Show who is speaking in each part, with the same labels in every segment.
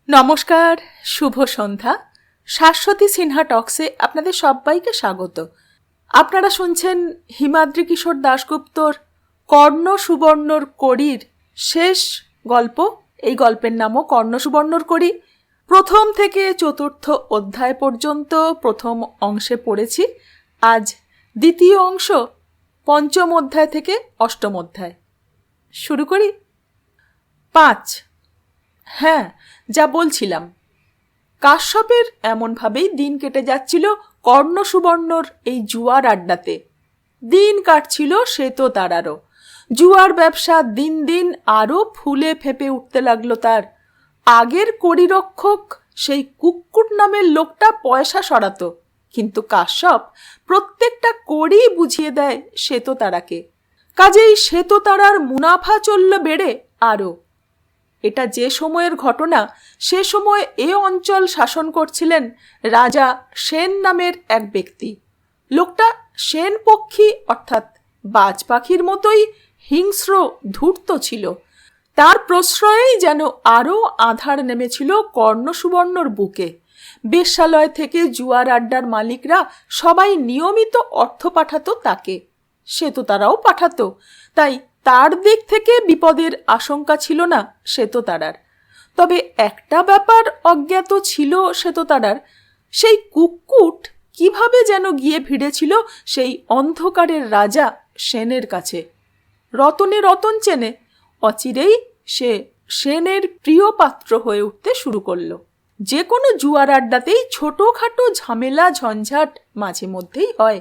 Speaker 1: নমস্কার, শুভ সন্ধ্যা। শাশ্বতী সিনহা টক্সে আপনাদের সবাইকে স্বাগত। আপনারা শুনছেন হিমাদ্রি কিশোর দাশগুপ্তর কর্ণ সুবর্ণর কড়ির শেষ গল্প। এই গল্পের নামও কর্ণ সুবর্ণর কড়ি। প্রথম থেকে চতুর্থ অধ্যায় পর্যন্ত প্রথম অংশে পড়েছি। আজ দ্বিতীয় অংশ, পঞ্চম অধ্যায় থেকে অষ্টম অধ্যায়। শুরু করি। 5। হ্যাঁ, যা বলছিলাম, কাশ্যপের এমনভাবেই দিন কেটে যাচ্ছিল কর্ণ সুবর্ণর এই জুয়ার আড্ডাতে। দিন কাটছিল শ্বেততারারও। জুয়ার ব্যবসা দিন দিন আরও ফুলে ফেঁপে উঠতে লাগলো তার। আগের কড়িরক্ষক সেই কুক্কুট নামের লোকটা পয়সা সরাতো, কিন্তু কাশ্যপ প্রত্যেকটা কড়ি বুঝিয়ে দেয় শ্বেততারাকে। কাজেই শ্বেততারার মুনাফা চলল বেড়ে আরও। এটা যে সময়ের ঘটনা, সে সময় এ অঞ্চল শাসন করছিলেন রাজা সেন নামের এক ব্যক্তি। লোকটা সেন পক্ষী অর্থাৎ বাজ পাখির মতোই হিংস্র ধূর্ত ছিল। তার প্রশ্রয়েই যেন আরও আঁধার নেমেছিল কর্ণ সুবর্ণর বুকে। বেশ্যালয় থেকে জুয়ার আড্ডার মালিকরা সবাই নিয়মিত অর্থ পাঠাতো তাকে, সে তো তারাও পাঠাতো। তাই তার দিক থেকে বিপদের আশঙ্কা ছিল না শ্বেততারার। তবে একটা ব্যাপার অজ্ঞাত ছিল শ্বেততারার, সেই কুক্কুট কিভাবে যেন গিয়ে ভিড়েছিল সেই অন্ধকারের রাজা সেনের কাছে। রতনে রতন চেনে, অচিরেই সে সেনের প্রিয় পাত্র হয়ে উঠতে শুরু করলো। যে কোনো জুয়ার আড্ডাতেই ছোটোখাটো ঝামেলা ঝঞ্ঝাট মাঝে মধ্যেই হয়।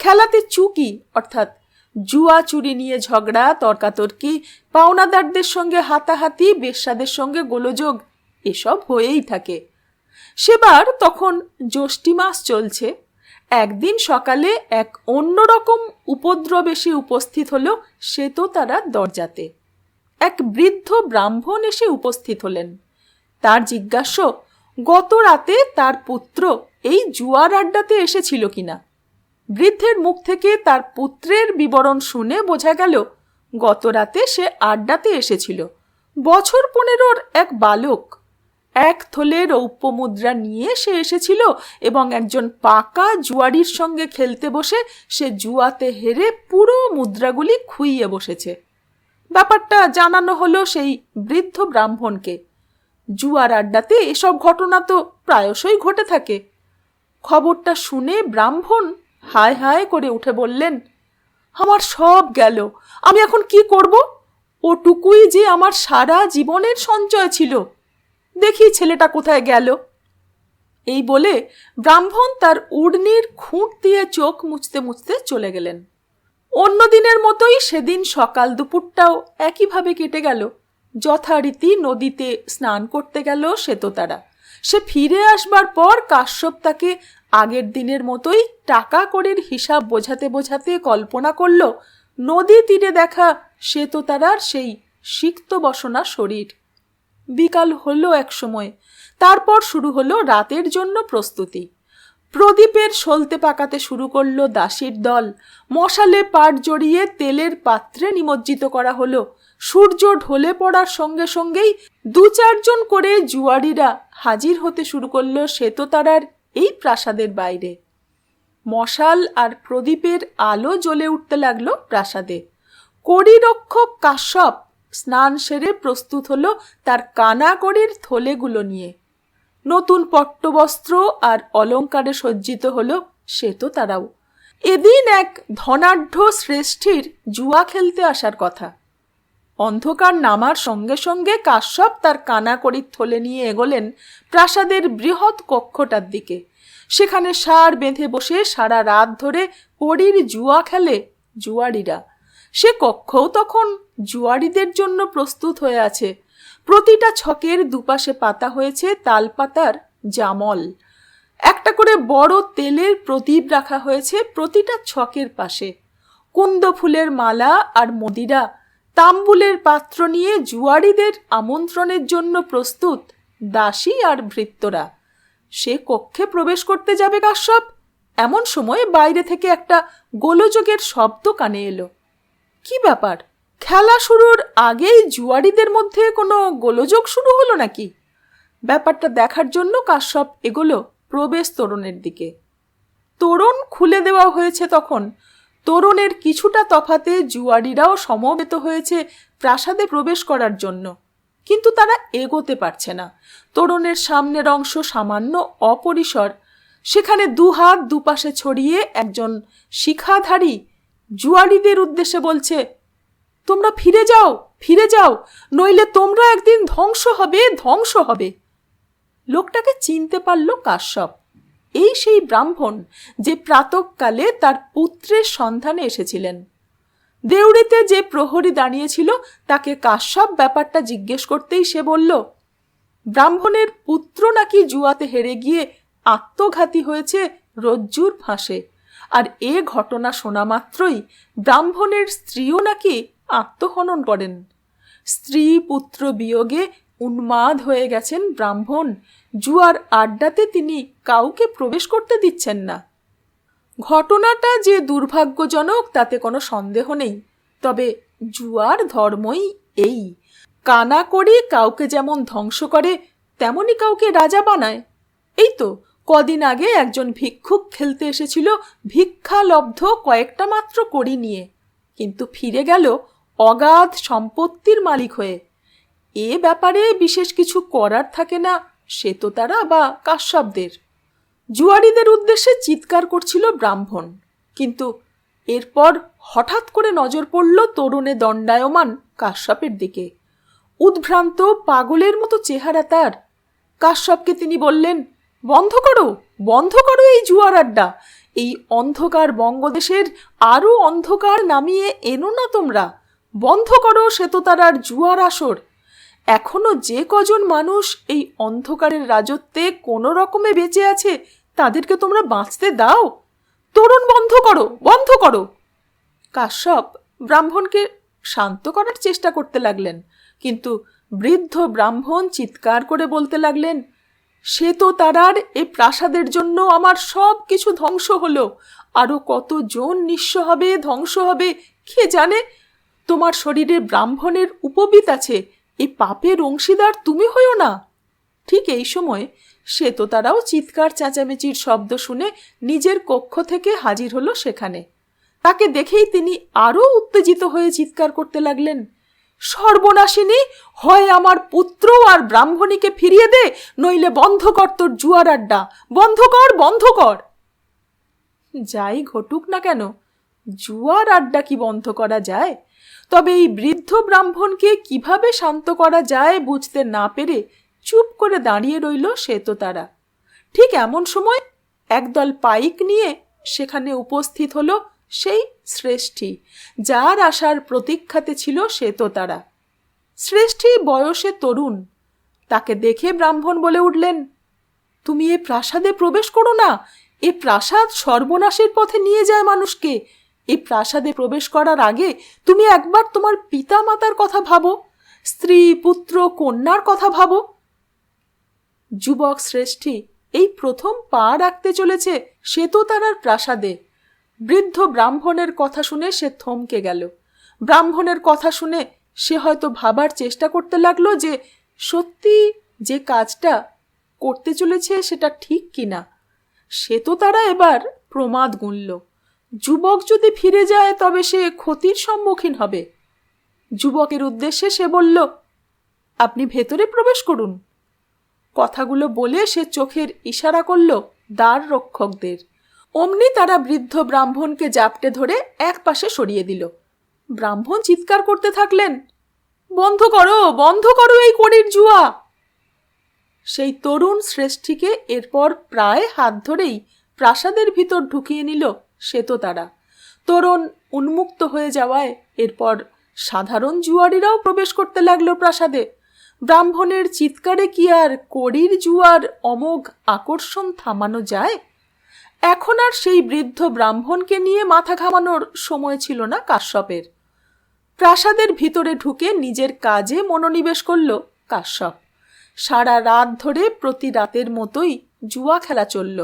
Speaker 1: খেলাতে চুকি অর্থাৎ জুয়া চুরি নিয়ে ঝগড়া, তর্কাতর্কি, পাওনাদারদের সঙ্গে হাতাহাতি, বেশ্যাদের সঙ্গে গোলযোগ, এসব হয়েই থাকে। সেবার তখন জ্যৈষ্ঠী মাস চলছে। একদিন সকালে এক অন্যরকম উপদ্রব এসে উপস্থিত হলো শ্বেততারার দরজাতে। এক বৃদ্ধ ব্রাহ্মণ এসে উপস্থিত হলেন। তার জিজ্ঞাস্য, গত রাতে তার পুত্র এই জুয়ার আড্ডাতে এসেছিল কিনা। বৃদ্ধের মুখ থেকে তার পুত্রের বিবরণ শুনে বোঝা গেল গত রাতে সে আড্ডাতে এসেছিল। বছর 15 এক বালক। এক থলে রৌপ্য মুদ্রা নিয়ে সে এসেছিল এবং একজন পাকা জুয়ারির সঙ্গে খেলতে বসে সে জুয়াতে হেরে পুরো মুদ্রাগুলি খুইয়ে বসেছে। ব্যাপারটা জানানো হলো সেই বৃদ্ধ ব্রাহ্মণকে। জুয়ার আড্ডাতে এসব ঘটনা তো প্রায়শই ঘটে থাকে। খবরটা শুনে ব্রাহ্মণ হায় হায় করে উঠে বললেন, আমার সব গেল, আমি এখন কি করব? ওটুকুই যে আমার সারা জীবনের সঞ্চয় ছিল, দেখি ছেলেটা কোথায় গেল। এই বলে ব্রাহ্মণ তার উড়নির খুঁট দিয়ে চোখ মুছতে মুছতে চলে গেলেন। অন্য দিনের মতোই সেদিন সকাল দুপুরটাও একইভাবে কেটে গেল। যথারীতি নদীতে স্নান করতে গেল শ্বেততারা। সে ফিরে আসবার পর কাশ্যপ তাকে আগের দিনের মতোই টাকা কড়ির হিসাব বোঝাতে বোঝাতে কল্পনা করল নদী তীরে দেখা শ্বেততারার সেই সিক্ত বসনা শরীর। বিকাল হলো এক সময়। তারপর শুরু হলো রাতের জন্য প্রস্তুতি। প্রদীপের সলতে পাকাতে শুরু করলো দাসীর দল। মশালে পাট জড়িয়ে তেলের পাত্রে নিমজ্জিত করা হলো। সূর্য ঢলে পড়ার সঙ্গে সঙ্গেই 2-4 জন করে জুয়ারিরা হাজির হতে শুরু করলো শ্বেততারার এই প্রাসাদের বাইরে। মশাল আর প্রদীপের আলো জ্বলে উঠতে লাগলো প্রাসাদে। কড়িরক্ষক কাশ্যপ স্নান সেরে প্রস্তুত হলো তার কানা কড়ির থলেগুলো নিয়ে। নতুন পট্টবস্ত্র আর অলঙ্কারে সজ্জিত হলো শ্বেততারাও। এদিন এক ধনাঢ্য শ্রেষ্ঠীর জুয়া খেলতে আসার কথা। অন্ধকার নামার সঙ্গে সঙ্গে কাশ্যপ তার কানা কড়ির থলে নিয়ে এগোলেন প্রাসাদের বৃহৎ কক্ষটার দিকে। সেখানে সার বেঁধে বসে সারা রাত ধরে কড়ির জুয়া খেলে জুয়ারিরা। সে কক্ষও তখন জুয়ারিদের জন্য প্রস্তুত হয়ে আছে। প্রতিটা ছকের দুপাশে পাতা হয়েছে তালপাতার জামল। একটা করে বড় তেলের প্রদীপ রাখা হয়েছে প্রতিটা ছকের পাশে। কুন্দ ফুলের মালা আর মদিরা, তাম্বুলের পাত্র নিয়ে জুয়ারিদের আমন্ত্রণের জন্য প্রস্তুত দাসী আর ভৃত্যরা। সে কক্ষে প্রবেশ করতে যাবে কাশ্যপ, এমন সময় বাইরে থেকে একটা গোলযোগের শব্দ কানে এলো। কি ব্যাপার? খেলা শুরুর আগেই জুয়ারিদের মধ্যে কোনো গোলযোগ শুরু হলো নাকি? ব্যাপারটা দেখার জন্য কাশ্যপ এগোলো প্রবেশ তোরণের দিকে। তোরণ খুলে দেওয়া হয়েছে তখন। তোরণের কিছুটা তফাতে জুয়ারিরাও সমবেত হয়েছে প্রাসাদে প্রবেশ করার জন্য, কিন্তু তারা এগোতে পারছে না। তোরণের সামনের অংশ সামান্য অপরিসর, সেখানে দুহাত দুপাশে ছড়িয়ে একজন শিখাধারী জুয়ারিদের উদ্দেশ্যে বলছে, তোমরা ফিরে যাও, ফিরে যাও, নইলে তোমরা একদিন ধ্বংস হবে, ধ্বংস হবে। লোকটাকে চিনতে পারল কাশ্যপ। এই সেই ব্রাহ্মণ যে প্রাতঃকালে তার পুত্রের সন্ধানে এসেছিলেন। দেউড়িতে যে প্রহরী দাঁড়িয়েছিল তাকে কাশ্যপ ব্যাপারটা জিজ্ঞেস করতেই সে বলল, ব্রাহ্মণের পুত্র নাকি জুয়াতে হেরে গিয়ে আত্মঘাতী হয়েছে রজ্জুর ফাঁসে, আর এ ঘটনা শোনা মাত্রই ব্রাহ্মণের স্ত্রীও নাকি আত্মহনন করেন। স্ত্রী পুত্র বিয়োগে উন্মাদ হয়ে গেছেন ব্রাহ্মণ। জুয়ার আড্ডাতে তিনি কাউকে প্রবেশ করতে দিচ্ছেন না। ঘটনাটা যে দুর্ভাগ্যজনক তাতে কোনো সন্দেহ নেই, তবে জুয়ার ধর্মই এই। কানা করে কাউকে যেমন ধ্বংস করে তেমনি কাউকে রাজা বানায়। এই তো কদিন আগে একজন ভিক্ষুক খেলতে এসেছিল ভিক্ষালব্ধ কয়েকটা মাত্র কড়ি নিয়ে, কিন্তু ফিরে গেল অগাধ সম্পত্তির মালিক হয়ে। এ ব্যাপারে বিশেষ কিছু করার থাকে না শ্বেততারা বা কাশ্যপদের। জুয়ারিদের উদ্দেশ্যে চিৎকার করছিল ব্রাহ্মণ, কিন্তু এরপর হঠাৎ করে নজর পড়ল তরুণে দণ্ডায়মান কাশ্যপের দিকে। উদ্ভ্রান্ত পাগলের মতো চেহারা তার। কাশ্যপকে তিনি বললেন, বন্ধ করো, বন্ধ করো এই জুয়ার আড্ডা। এই অন্ধকার বঙ্গদেশের আরও অন্ধকার নামিয়ে এনো না তোমরা। বন্ধ করো শ্বেততারার জুয়ার আসর। এখনো যে কজন মানুষ এই অন্ধকারের রাজত্বে কোনো রকমে বেঁচে আছে তাদেরকে তোমরা বাঁচতে দাও। তরুণ বন্ধ করো, বন্ধ করো। কাশ্যপ ব্রাহ্মণকে শান্ত করার চেষ্টা করতে লাগলেন, কিন্তু বৃদ্ধ ব্রাহ্মণ চিৎকার করে বলতে লাগলেন, শ্বেততারার এ প্রাসাদের জন্য আমার সব কিছু ধ্বংস হলো, আরও কতজন নিঃস্ব হবে, ধ্বংস হবে কে জানে। তোমার শরীরে ব্রাহ্মণের উপবিত আছে, এই পাপের অংশীদার তুমি হইও না। ঠিক এই সময় শ্বেততারাও চিৎকার চেঁচামেচির শব্দ শুনে নিজের কক্ষ থেকে হাজির হলো সেখানে। তাকে দেখেই তিনি আরও উত্তেজিত হয়ে চিৎকার করতে লাগলেন, সর্বনাশিনী, হয় আমার পুত্র আর ব্রাহ্মণীকে ফিরিয়ে দে, নইলে বন্ধ কর তোর জুয়ার আড্ডা, বন্ধ কর, বন্ধ কর। যাই ঘটুক না কেন, জুয়ার আড্ডা কি বন্ধ করা যায়? তবে এই বৃদ্ধ ব্রাহ্মণকে কিভাবে শান্ত করা যায় বুঝতে না পেরে চুপ করে দাঁড়িয়ে রইল শ্বেততারা। ঠিক এমন সময় একদল পাইক নিয়ে সেখানে উপস্থিত হলো সেই শ্রেষ্ঠী, যার আসার প্রতীক্ষাতে ছিল শ্বেততারা। শ্রেষ্ঠী বয়সে তরুণ। তাকে দেখে ব্রাহ্মণ বলে উঠলেন, তুমি এ প্রাসাদে প্রবেশ করো না। এ প্রাসাদ সর্বনাশের পথে নিয়ে যায় মানুষকে। এই প্রাসাদে প্রবেশ করার আগে তুমি একবার তোমার পিতা মাতার কথা ভাবো, স্ত্রী পুত্র কন্যার কথা ভাবো। যুবক শ্রেষ্ঠী এই প্রথম পা রাখতে চলেছে শ্বেততারার প্রাসাদে। বৃদ্ধ ব্রাহ্মণের কথা শুনে সে থমকে গেল। ব্রাহ্মণের কথা শুনে সে হয়তো ভাবার চেষ্টা করতে লাগলো যে সত্যি যে কাজটা করতে চলেছে সেটা ঠিক কিনা। শ্বেততারা এবার প্রমাদ গুনল। যুবক যদি ফিরে যায় তবে সে ক্ষতির সম্মুখীন হবে। যুবকের উদ্দেশ্যে সে বলল, আপনি ভেতরে প্রবেশ করুন। কথাগুলো বলে সে চোখের ইশারা করল দ্বার রক্ষকদের। অমনি তারা বৃদ্ধ ব্রাহ্মণকে জাপটে ধরে এক পাশে সরিয়ে দিল। ব্রাহ্মণ চিৎকার করতে থাকলেন, বন্ধ করো, বন্ধ করো এই কড়ির জুয়া। সেই তরুণ শ্রেষ্ঠীকে এরপর প্রায় হাত ধরেই প্রাসাদের ভিতর ঢুকিয়ে নিল শ্বেততারা। তোরণ উন্মুক্ত হয়ে যাওয়ায় এরপর সাধারণ জুয়ারিরাও প্রবেশ করতে লাগলো প্রাসাদে। ব্রাহ্মণের চিৎকারে কি আর কড়ির জুয়ার অমোঘ আকর্ষণ থামানো যায়? এখন আর সেই বৃদ্ধ ব্রাহ্মণকে নিয়ে মাথা ঘামানোর সময় ছিল না কাশ্যপের। প্রাসাদের ভিতরে ঢুকে নিজের কাজে মনোনিবেশ করল কাশ্যপ। সারা রাত ধরে প্রতি রাতের মতোই জুয়া খেলা চলল।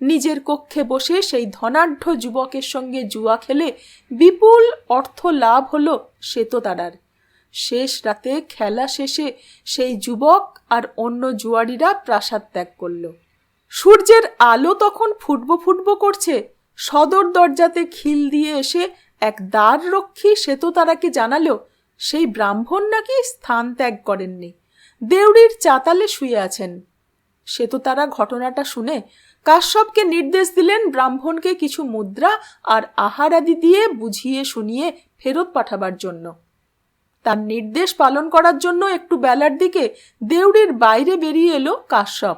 Speaker 1: নিজের কক্ষে বসে সেই ধনাঢ্য যুবকের সঙ্গে জুয়া খেলে বিপুল অর্থ লাভ হল শ্বেততারার। শেষ রাতে খেলা শেষে সেই যুবক আর অন্য জুয়ারিরা প্রাসাদ ত্যাগ করল। সূর্যের আলো তখন ফুটবো ফুটবো করছে। সদর দরজাতে খিল দিয়ে এসে এক দ্বাররক্ষী শ্বেততারাকে জানালো সেই ব্রাহ্মণ নাকি স্থান ত্যাগ করেননি, দেউড়ির চাতালে শুয়ে আছেন। শ্বেততারা ঘটনাটা শুনে কাশ্যপকে নির্দেশ দিলেন ব্রাহ্মণকে কিছু মুদ্রা আর আহার আদি দিয়ে বুঝিয়ে শুনিয়ে ফেরত পাঠাবার জন্য। তার নির্দেশ পালন করার জন্য একটু বেলার দিকে দেউড়ির বাইরে বেরিয়ে এলো কাশ্যপ।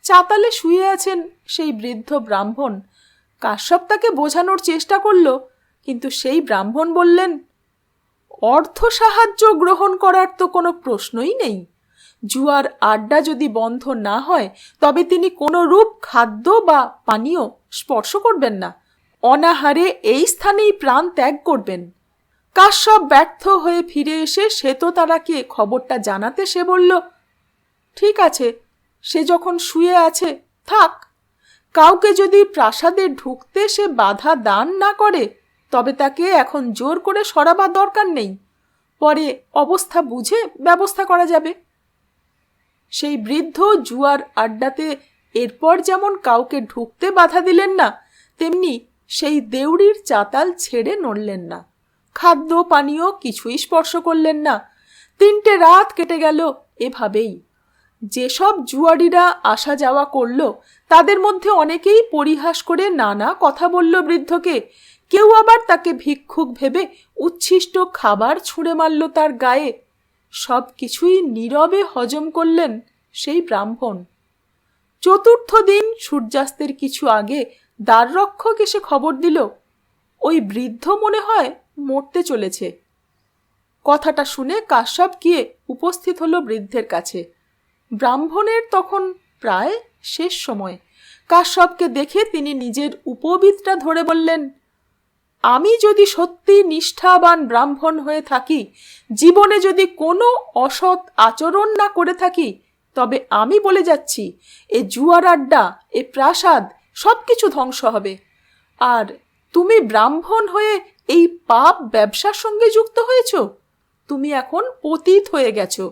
Speaker 1: চাতালে শুয়ে আছেন সেই বৃদ্ধ ব্রাহ্মণ। কাশ্যপ তাকে বোঝানোর চেষ্টা করল, কিন্তু সেই ব্রাহ্মণ বললেন, অর্থ সাহায্য গ্রহণ করার তো কোনো প্রশ্নই নেই। জুয়ার আড্ডা যদি বন্ধ না হয় তবে তিনি কোনো রূপ খাদ্য বা পানীয় স্পর্শ করবেন না, অনাহারে এই স্থানেই প্রাণ ত্যাগ করবেন। কাশ্যপ ব্যর্থ হয়ে ফিরে এসে শ্বেততারাকে খবরটা জানাতে সে বলল, ঠিক আছে, সে যখন শুয়ে আছে থাক। কাউকে যদি প্রাসাদে ঢুকতে সে বাধা দান না করে তবে তাকে এখন জোর করে সরাবার দরকার নেই, পরে অবস্থা বুঝে ব্যবস্থা করা যাবে। সেই বৃদ্ধ জুয়ার আড্ডাতে এরপর যেমন কাউকে ঢুকতে বাধা দিলেন না, তেমনি সেই দেউড়ির চাতাল ছেড়ে নড়লেন না, খাদ্য পানীয় কিছুই স্পর্শ করলেন না। 3টে রাত কেটে গেল এভাবেই। যেসব জুয়ারিরা আসা যাওয়া করল তাদের মধ্যে অনেকেই পরিহাস করে নানা কথা বলল বৃদ্ধকে, কেউ আবার তাকে ভিক্ষুক ভেবে উচ্ছিষ্ট খাবার ছুঁড়ে মারল তার গায়ে। সব কিছুই নীরবে হজম করলেন সেই ব্রাহ্মণ। 4র্থ দিন সূর্যাস্তের কিছু আগে দ্বাররক্ষক এসে খবর দিল, ওই বৃদ্ধ মনে হয় মরতে চলেছে। কথাটা শুনে কাশ্যপ গিয়ে উপস্থিত হলো বৃদ্ধের কাছে। ব্রাহ্মণের তখন প্রায় শেষ সময়। কাশ্যপকে দেখে তিনি নিজের উপবীতটা ধরে বললেন, আমি যদি সত্যি নিষ্ঠাবান ব্রাহ্মণ হয়ে থাকি, জীবনে যদি কোনো অসৎ আচরণ না করে থাকি, তবে আমি বলে যাচ্ছি এ জুয়ার আড্ডা, এ প্রাসাদ সব কিছু ধ্বংস হবে। আর তুমি ব্রাহ্মণ হয়ে এই পাপ ব্যবসার সঙ্গে যুক্ত হয়েছ, তুমি এখন পতিত হয়ে গেছো।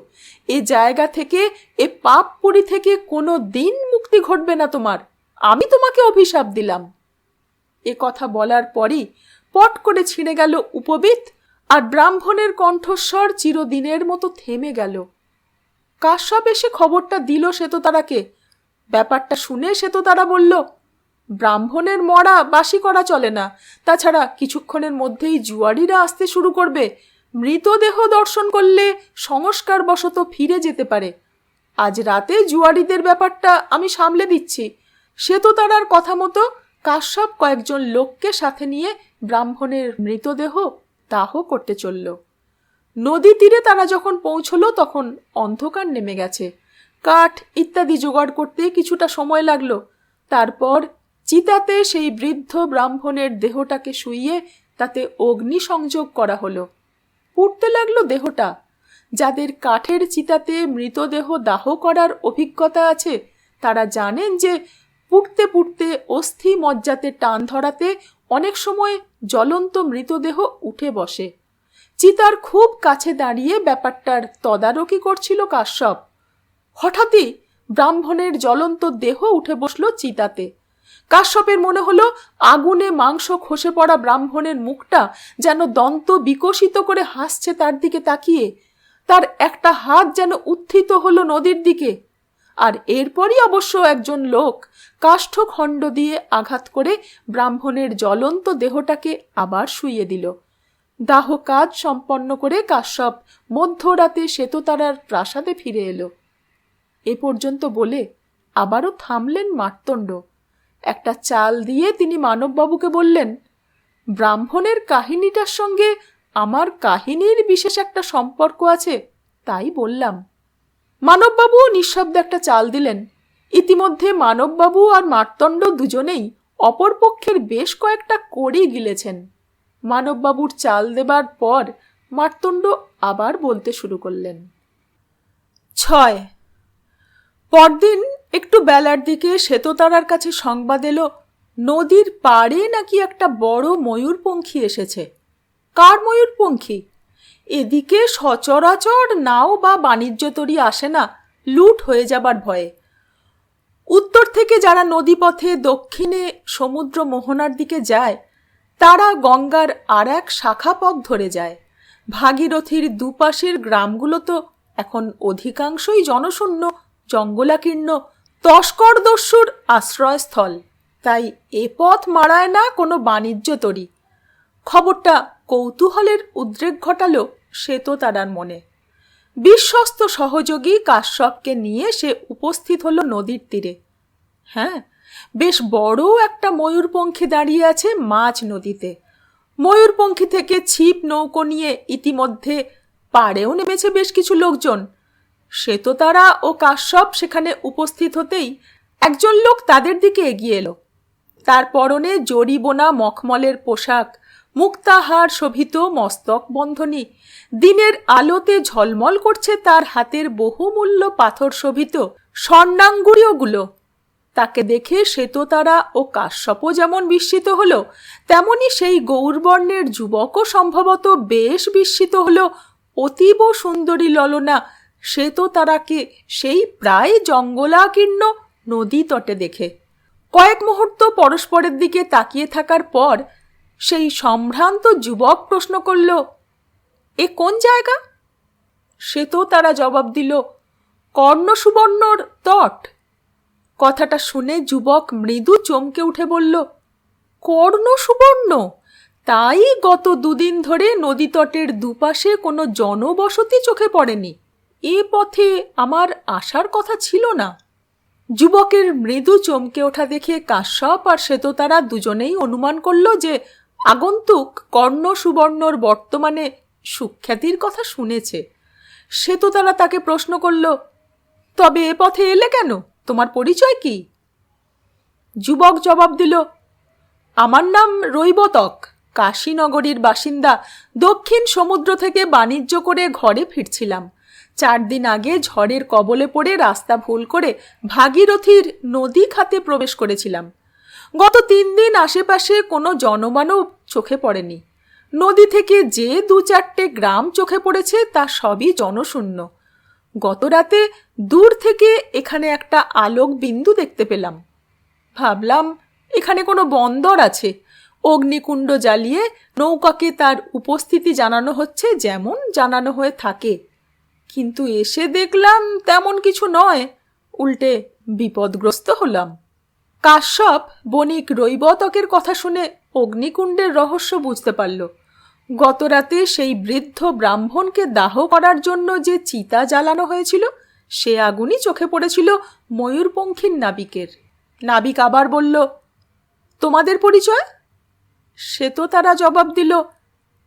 Speaker 1: এ জায়গা থেকে, এ পাপপুরী থেকে কোনো দিন মুক্তি ঘটবে না তোমার। আমি তোমাকে অভিশাপ দিলাম। এ কথা বলার পরই পট করে ছিঁড়ে গেল উপবীত, আর ব্রাহ্মণের কণ্ঠস্বর চিরদিনের মতো থেমে গেল। কাশ্যপ এসে খবরটা দিল শ্বেততারাকে। ব্যাপারটা শুনে শ্বেততারা বলল, ব্রাহ্মণের মরা বাসি করা চলে না, তাছাড়া কিছুক্ষণের মধ্যেই জুয়ারিরা আসতে শুরু করবে। মৃতদেহ দর্শন করলে সংস্কার বশত ফিরে যেতে পারে। আজ রাতে জুয়ারিদের ব্যাপারটা আমি সামলে দিচ্ছি। শ্বেততারার কথা মতো কাশ্যপ কয়েকজন লোককে সাথে নিয়ে ব্রাহ্মণের মৃতদেহ দাহ করতে চলল। নদী তীরে তারা যখন পৌঁছলো তখন অন্ধকার নেমে গেছে। কাঠ ইত্যাদি জোগাড় করতে কিছুটা সময় লাগলো। তারপর চিতাতে সেই বৃদ্ধ ব্রাহ্মণের দেহটাকে শুইয়ে তাতে অগ্নি সংযোগ করা হলো। পুড়তে লাগলো দেহটা। যাদের কাঠের চিতাতে মৃতদেহ দাহ করার অভিজ্ঞতা আছে তারা জানেন যে পুড়তে পুড়তে অস্থি মজ্জাতে টান ধরাতে অনেক সময় জ্বলন্ত মৃতদেহ উঠে বসে। চিতার খুব কাছে দাঁড়িয়ে ব্যাপারটার তদারকি করছিল কাশ্যপ। হঠাৎই ব্রাহ্মণের জ্বলন্ত দেহ উঠে বসলো চিতাতে। কাশ্যপের মনে হলো আগুনে মাংস খসে পড়া ব্রাহ্মণের মুখটা যেন দন্ত বিকশিত করে হাসছে তার দিকে তাকিয়ে। তার একটা হাত যেন উত্থিত হলো নদীর দিকে। আর এরপরই অবশ্য একজন লোক কাষ্ঠখণ্ড দিয়ে আঘাত করে ব্রাহ্মণের জ্বলন্ত দেহটাকে আবার শুইয়ে দিল। দাহ কাজ সম্পন্ন করে কাশ্যপ মধ্যরাতে শ্বেততারার প্রাসাদে ফিরে এলো। এ পর্যন্ত বলে আবারও থামলেন মার্তণ্ড। একটা চাল দিয়ে তিনি মানববাবুকে বললেন, ব্রাহ্মণের কাহিনীটার সঙ্গে আমার কাহিনীর বিশেষ একটা সম্পর্ক আছে, তাই বললাম। মানববাবু নিঃশব্দে একটা চাল দিলেন। ইতিমধ্যে মানববাবু আর মার্তণ্ড দুজনেই অপরপক্ষের বেশ কয়েকটা কড়ি গিলেছেন। মানববাবুর চাল দেবার পর মার্তণ্ড আবার বলতে শুরু করলেন। 6 পরদিন একটু বেলার দিকে শ্বেততারার কাছে সংবাদ এলো, নদীর পাড়ে নাকি একটা বড় ময়ূরপঙ্খী এসেছে। কার ময়ূরপঙ্খী? এদিকে সচরাচর নাও বা বাণিজ্য তরী আসে না, লুট হয়ে যাবার ভয়ে। উত্তর থেকে যারা নদীপথে দক্ষিণে সমুদ্র মোহনার দিকে যায়, তারা গঙ্গার আর এক শাখা পথ ধরে যায়। ভাগীরথীর দুপাশের গ্রামগুলো তো এখন অধিকাংশই জনশূন্য, জঙ্গলাকীর্ণ, তস্কর দস্যুর আশ্রয়স্থল। তাই এ পথ মারায় না কোনো বাণিজ্য তরী। খবরটা কৌতূহলের উদ্রেক ঘটালো শ্বেততারার মনে। বিশ্বস্ত সহযোগী কাশ্যপকে নিয়ে সে উপস্থিত হলো নদীর তীরে। হ্যাঁ, বেশ বড় একটা ময়ূরপঙ্খী দাঁড়িয়ে আছে মাঝ নদীতে। ময়ূরপঙ্খী থেকে ছিপ নৌকো নিয়ে ইতিমধ্যে পাড়েও নেমেছে বেশ কিছু লোকজন। শ্বেততারা ও কাশ্যপ সেখানে উপস্থিত হতেই একজন লোক তাদের দিকে এগিয়ে এলো। তার পরনে জরি বোনা মখমলের পোশাক, মুক্তাহার শোভিত মস্তক বন্ধনী, দিনের আলোতে ঝলমল করছে তার হাতের বহুমূল্য পাথর শোভিত স্বর্ণাঙ্গুরীয়গুলো। তাকে দেখে শ্বেততারা ও কাশ্যপও যেমন বিস্মিত হলো, তেমনি সেই গৌরবর্ণের যুবকও সম্ভবত বেশ বিস্মিত হলো অতীব সুন্দরী ললনা শ্বেততারাকে সেই প্রায় জঙ্গলাকীর্ণ নদী তটে দেখে। কয়েক মুহূর্ত পরস্পরের দিকে তাকিয়ে থাকার পর সেই সম্ভ্রান্ত যুবক প্রশ্ন করল, এ কোন জায়গা? শ্বেততারা জবাব দিল, কর্ণসুবর্ণর তট। কথাটা শুনে যুবক মৃদু চমকে উঠে বলল, কর্ণসুবর্ণ? তাই গত দুদিন ধরে নদী তটের দুপাশে কোনো জনবসতি চোখে পড়েনি। এ পথে আমার আসার কথা ছিল না। যুবকের মৃদু চমকে ওঠা দেখে কাশ্যপ আর শ্বেততারা দুজনেই অনুমান করল যে আগন্তুক কর্ণসুবর্ণর বর্তমানে সুখ্যাতির কথা শুনেছে। শ্বেততারা তাকে প্রশ্ন করল, তবে এ পথে এলে কেন? তোমার পরিচয় কি? যুবক জবাব দিল, আমার নাম রৈবতক, কাশীনগরীর বাসিন্দা। দক্ষিণ সমুদ্র থেকে বাণিজ্য করে ঘরে ফিরছিলাম। 4 দিন আগে ঝড়ের কবলে পড়ে রাস্তা ভুল করে ভাগীরথীর নদী খাতে প্রবেশ করেছিলাম। গত 3 দিন আশেপাশে কোনো জনমানব চোখে পড়েনি। নদী থেকে যে 2-4টে গ্রাম চোখে পড়েছে তা সবই জনশূন্য। গত রাতে দূর থেকে এখানে একটা আলোক বিন্দু দেখতে পেলাম। ভাবলাম এখানে কোনো বন্দর আছে। অগ্নিকুণ্ড জ্বালিয়ে নৌকাকে তার উপস্থিতি জানানো হচ্ছে, যেমন জানানো হয়ে থাকে। কিন্তু এসে দেখলাম তেমন কিছু নয়, উল্টে বিপদগ্রস্ত হলাম। কাশ্যপ বণিক রৈবতকের কথা শুনে অগ্নিকুণ্ডের রহস্য বুঝতে পারল। গতরাতে সেই বৃদ্ধ ব্রাহ্মণকে দাহ করার জন্য যে চিতা জ্বালানো হয়েছিল, সে আগুনই চোখে পড়েছিল ময়ূরপঙ্খীর নাবিকের। নাবিক আবার বলল, তোমাদের পরিচয়? শ্বেততারা জবাব দিল,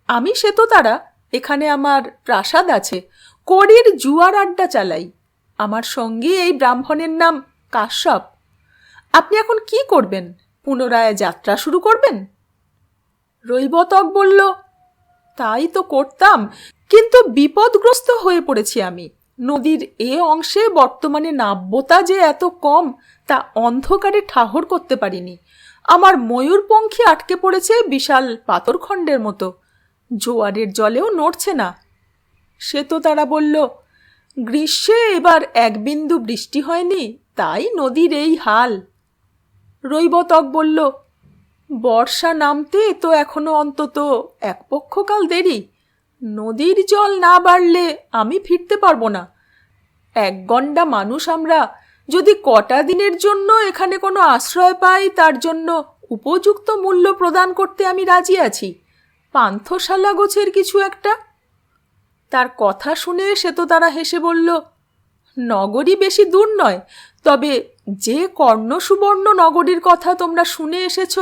Speaker 1: আমি শ্বেততারা, এখানে আমার প্রাসাদ আছে, কড়ির জুয়ার আড্ডা চালাই। আমার সঙ্গে এই ব্রাহ্মণের নাম কাশ্যপ। আপনি এখন কি করবেন? পুনরায় যাত্রা শুরু করবেন? রৈবতক বলল, তাই তো করতাম, কিন্তু বিপদগ্রস্ত হয়ে পড়েছি আমি। নদীর এ অংশে বর্তমানে নাব্যতা যে এত কম তা অন্ধকারে ঠাহর করতে পারিনি। আমার ময়ূরপঙ্খী আটকে পড়েছে বিশাল পাথরখণ্ডের মতো, জোয়ারের জলেও নড়ছে না। শ্বেততারা বলল, গ্রীষ্মে এবার এক বিন্দু বৃষ্টি হয়নি, তাই নদীর এই হাল। রৈবতক বলল, বর্ষা নামতে তো এখনো অন্তত 1 পক্ষকাল দেরি। নদীর জল না বাড়লে আমি ফিরতে পারবো না। 1 গণ্ডা মানুষ আমরা, যদি কটা দিনের জন্য এখানে কোনো আশ্রয় পাই তার জন্য উপযুক্ত মূল্য প্রদান করতে আমি রাজি আছি। পান্থশালা গোছের কিছু একটা। তার কথা শুনে শ্বেততারা হেসে বলল, নগরী বেশি দূর নয়, তবে যে কর্ণসুবর্ণ নগরীর কথা তোমরা শুনে এসেছ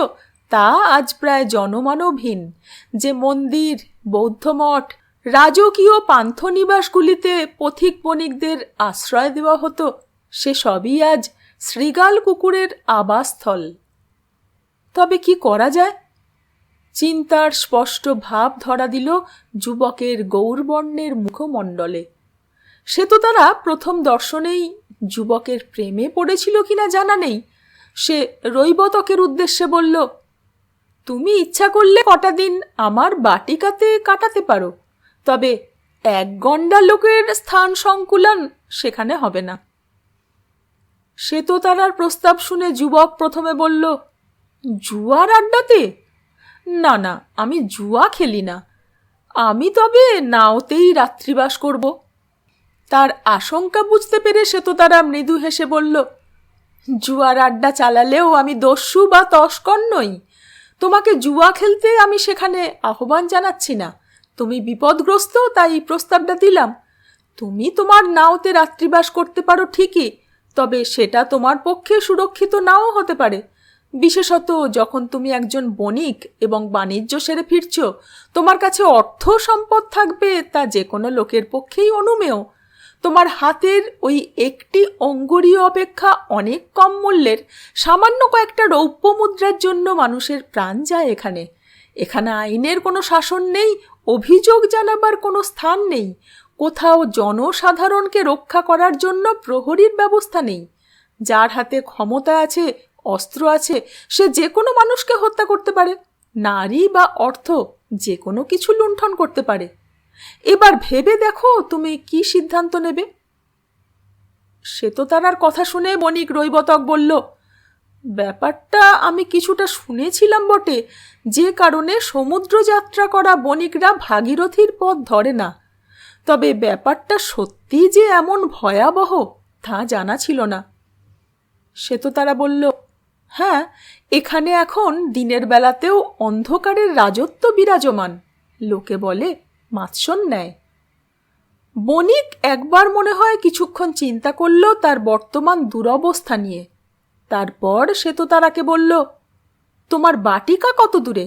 Speaker 1: তা আজ প্রায় জনমানবহীন। যে মন্দির, বৌদ্ধমঠ, রাজকীয় পান্থনিবাসগুলিতে পথিক বণিকদের আশ্রয় দেওয়া হতো, সে সবই আজ শৃগাল কুকুরের আবাসস্থল। তবে কি করা যায়? চিন্তার স্পষ্ট ভাব ধরা দিল যুবকের গৌরবর্ণের মুখমণ্ডলে। শ্বেততারা প্রথম দর্শনেই যুবকের প্রেমে পড়েছিল কিনা জানা নেই। সে রৈবতকের উদ্দেশ্যে বলল, তুমি ইচ্ছা করলে কটা দিন আমার বাটিকাতে কাটাতে পারো। তবে 1 গণ্ডা লোকের স্থান সংকুলন সেখানে হবে না। শ্বেততারার প্রস্তাব শুনে যুবক প্রথমে বলল, জুয়ার আড্ডাতে? না না, আমি জুয়া খেলি না, আমি তবে নাওতেই রাত্রিবাস করব। তার আশঙ্কা বুঝতে পেরে শ্বেততারা মৃদু হেসে বলল, জুয়ার আড্ডা চালালেও আমি দস্যু বা তস্কর নই। তোমাকে জুয়া খেলতে আমি সেখানে আহ্বান জানাচ্ছি না, তুমি বিপদগ্রস্ত তাই প্রস্তাবটা দিলাম। তুমি তোমার নাওতে রাত্রিবাস করতে পারো ঠিকই, তবে সেটা তোমার পক্ষে সুরক্ষিত নাও হতে পারে, বিশেষত যখন তুমি একজন বণিক এবং বাণিজ্য সেরে ফিরছ। তোমার কাছে অর্থ সম্পদ থাকবে, তা যে কোনো লোকের পক্ষেই অনুমেয়। তোমার হাতের ওই একটি অঙ্গুরী অপেক্ষা অনেক কম মূল্যের সামান্য কয়েকটা রৌপ্য মুদ্রার জন্য মানুষের প্রাণ যায় এখানে। এখানে আইনের কোনো শাসন নেই, অভিযোগ জানাবার কোনো স্থান নেই, কোথাও জনসাধারণকে রক্ষা করার জন্য প্রহরীর ব্যবস্থা নেই। যার হাতে ক্ষমতা আছে, অস্ত্র আছে, সে যে কোনো মানুষকে হত্যা করতে পারে, নারী বা অর্থ যে কোনো কিছু লুণ্ঠন করতে পারে। এবার ভেবে দেখো তুমি কি সিদ্ধান্ত নেবে। শ্বেততারার কথা শুনে বণিক রৈবতক বলল, ব্যাপারটা আমি কিছুটা শুনেছিলাম বটে, যে কারণে সমুদ্র যাত্রা করা বণিকরা ভাগীরথীর পথ ধরে না। তবে ব্যাপারটা সত্যি যে এমন ভয়াবহ তা জানা ছিল না। শ্বেততারা বলল, হ্যাঁ, এখানে এখন দিনের বেলাতেও অন্ধকারের রাজত্ব বিরাজমান, লোকে বলে মাৎসন নেয়। বণিক একবার মনে হয় কিছুক্ষণ চিন্তা করল তার বর্তমান দুরবস্থা নিয়ে। তারপর শ্বেততারাকে বলল, তোমার বাটিকা কত দূরে?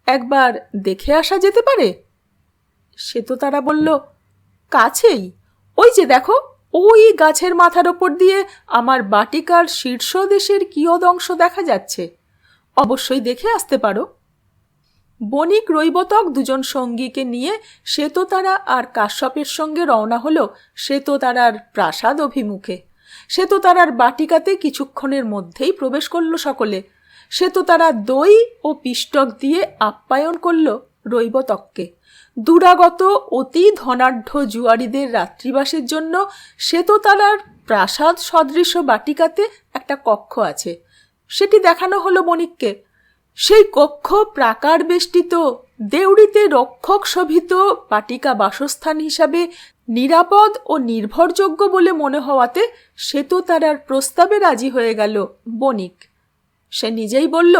Speaker 1: একবার দেখে আসা যেতে পারে? শ্বেততারা বলল, কাছেই, ওই যে দেখো, ওই গাছের মাথার ওপর দিয়ে আমার বাটিকার শীর্ষদেশের কিয়দংশ দেখা যাচ্ছে, অবশ্যই দেখে আসতে পারো। বণিক রৈবতক দুজন সঙ্গীকে নিয়ে শ্বেততারা আর কাশ্যপের সঙ্গে রওনা হলো শ্বেততারার প্রাসাদ অভিমুখে। শ্বেততারার বাটিকাতে কিছুক্ষণের মধ্যেই প্রবেশ করল সকলে। শ্বেততারা দই ও পিষ্টক দিয়ে আপ্যায়ন করল রৈবতককে। দুরাগত অতি ধনাঢ্য জুয়ারিদের রাত্রিবাসের জন্য শ্বেততারার প্রাসাদ সদৃশ বাটিকাতে একটা কক্ষ আছে, সেটি দেখানো হলো বণিককে। সেই কক্ষ প্রাকার বেষ্টিত, দেউড়িতে রক্ষক শোভিত বাটিকা বাসস্থান হিসাবে নিরাপদ ও নির্ভরযোগ্য বলে মনে হওয়াতে শ্বেততারার প্রস্তাবে রাজি হয়ে গেল বণিক। সে নিজেই বলল,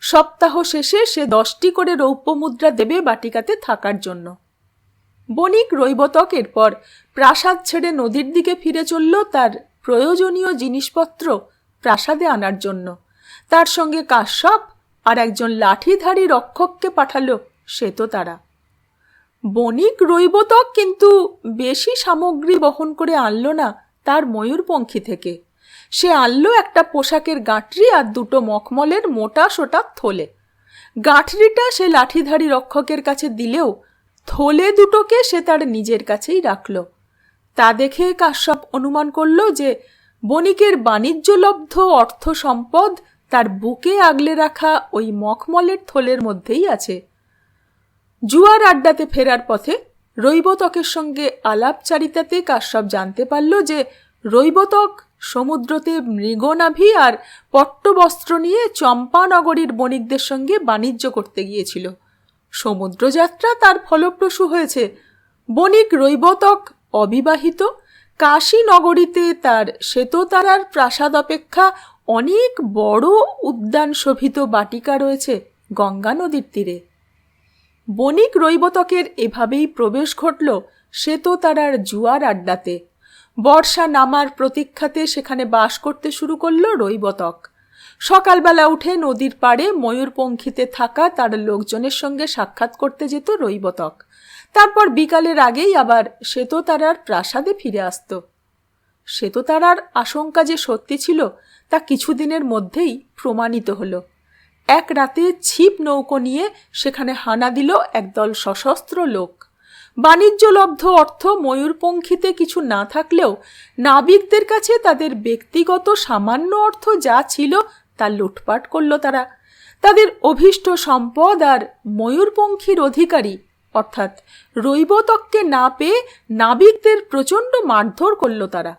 Speaker 1: সপ্তাহ শেষে সে 10টি করে রৌপ্য মুদ্রা দেবে বাটিকাতে থাকার জন্য। বণিক রৈবতক এরপর প্রাসাদ ছেড়ে নদীর দিকে ফিরে চলল তার প্রয়োজনীয় জিনিসপত্র প্রাসাদে আনার জন্য। তার সঙ্গে কাশ্যপ আর একজন লাঠিধারী রক্ষককে পাঠালো শ্বেততারা। বণিক রৈবতক কিন্তু বেশি সামগ্রী বহন করে আনল না তার ময়ূরপঙ্খী থেকে। সে আনলো একটা পোশাকের গাঁটরি আর 2টো মখমলের মোটা সোটা থলে। গাঁটরিটা সে লাঠিধারী রক্ষকের কাছে দিলেও থলে দুটোকে সে তার নিজের কাছেই রাখল। তা দেখে কাশ্যপ অনুমান করল যে বণিকের বাণিজ্যলব্ধ অর্থ সম্পদ তার বুকে আগলে রাখা ওই মখমলের থলের মধ্যেই আছে। জুয়ার আড্ডাতে ফেরার পথে রৈবতকের সঙ্গে আলাপচারিতাতে কাশ্যপ জানতে পারল যে রৈবতক সমুদ্রতে মৃগনাভি আর পট্টবস্ত্র নিয়ে চম্পানগরীর বণিকদের সঙ্গে বাণিজ্য করতে গিয়েছিল। সমুদ্রযাত্রা তার ফলপ্রসূ হয়েছে। বণিক রৈবতক অবিবাহিত। কাশী নগরীতে তার শ্বেততারার প্রাসাদ অপেক্ষা অনেক বড় উদ্যান শোভিত বাটিকা রয়েছে গঙ্গা নদীর তীরে। বণিক রৈবতকের এভাবেই প্রবেশ ঘটল শ্বেততারার জুয়ার আড্ডাতে। বর্ষা নামার প্রতীক্ষাতে সেখানে বাস করতে শুরু করল রৈবতক। সকালবেলা উঠে নদীর পাড়ে ময়ূরপঙ্খীতে থাকা তার লোকজনের সঙ্গে সাক্ষাৎ করতে যেত রৈবতক। তারপর বিকালের আগেই আবার শ্বেততারার প্রাসাদে ফিরে আসত। শ্বেততারার আশঙ্কা যে সত্যি ছিল তা কিছুদিনের মধ্যেই প্রমাণিত হল। এক রাতে ছিপ নৌকো নিয়ে সেখানে হানা দিল একদল সশস্ত্র লোক। বাণিজ্যলব্ধ অর্থ ময়ূরপঙ্খীতে কিছু না থাকলেও নাবিকদের কাছে তাদের ব্যক্তিগত সামান্য অর্থ যা ছিল তা লুটপাট করল তারা। তাদের অভীষ্ট সম্পদ আর ময়ূরপঙ্খীর অধিকারী অর্থাৎ রৈবতককে না পেয়ে নাবিকদের প্রচণ্ড মারধর করল তারা।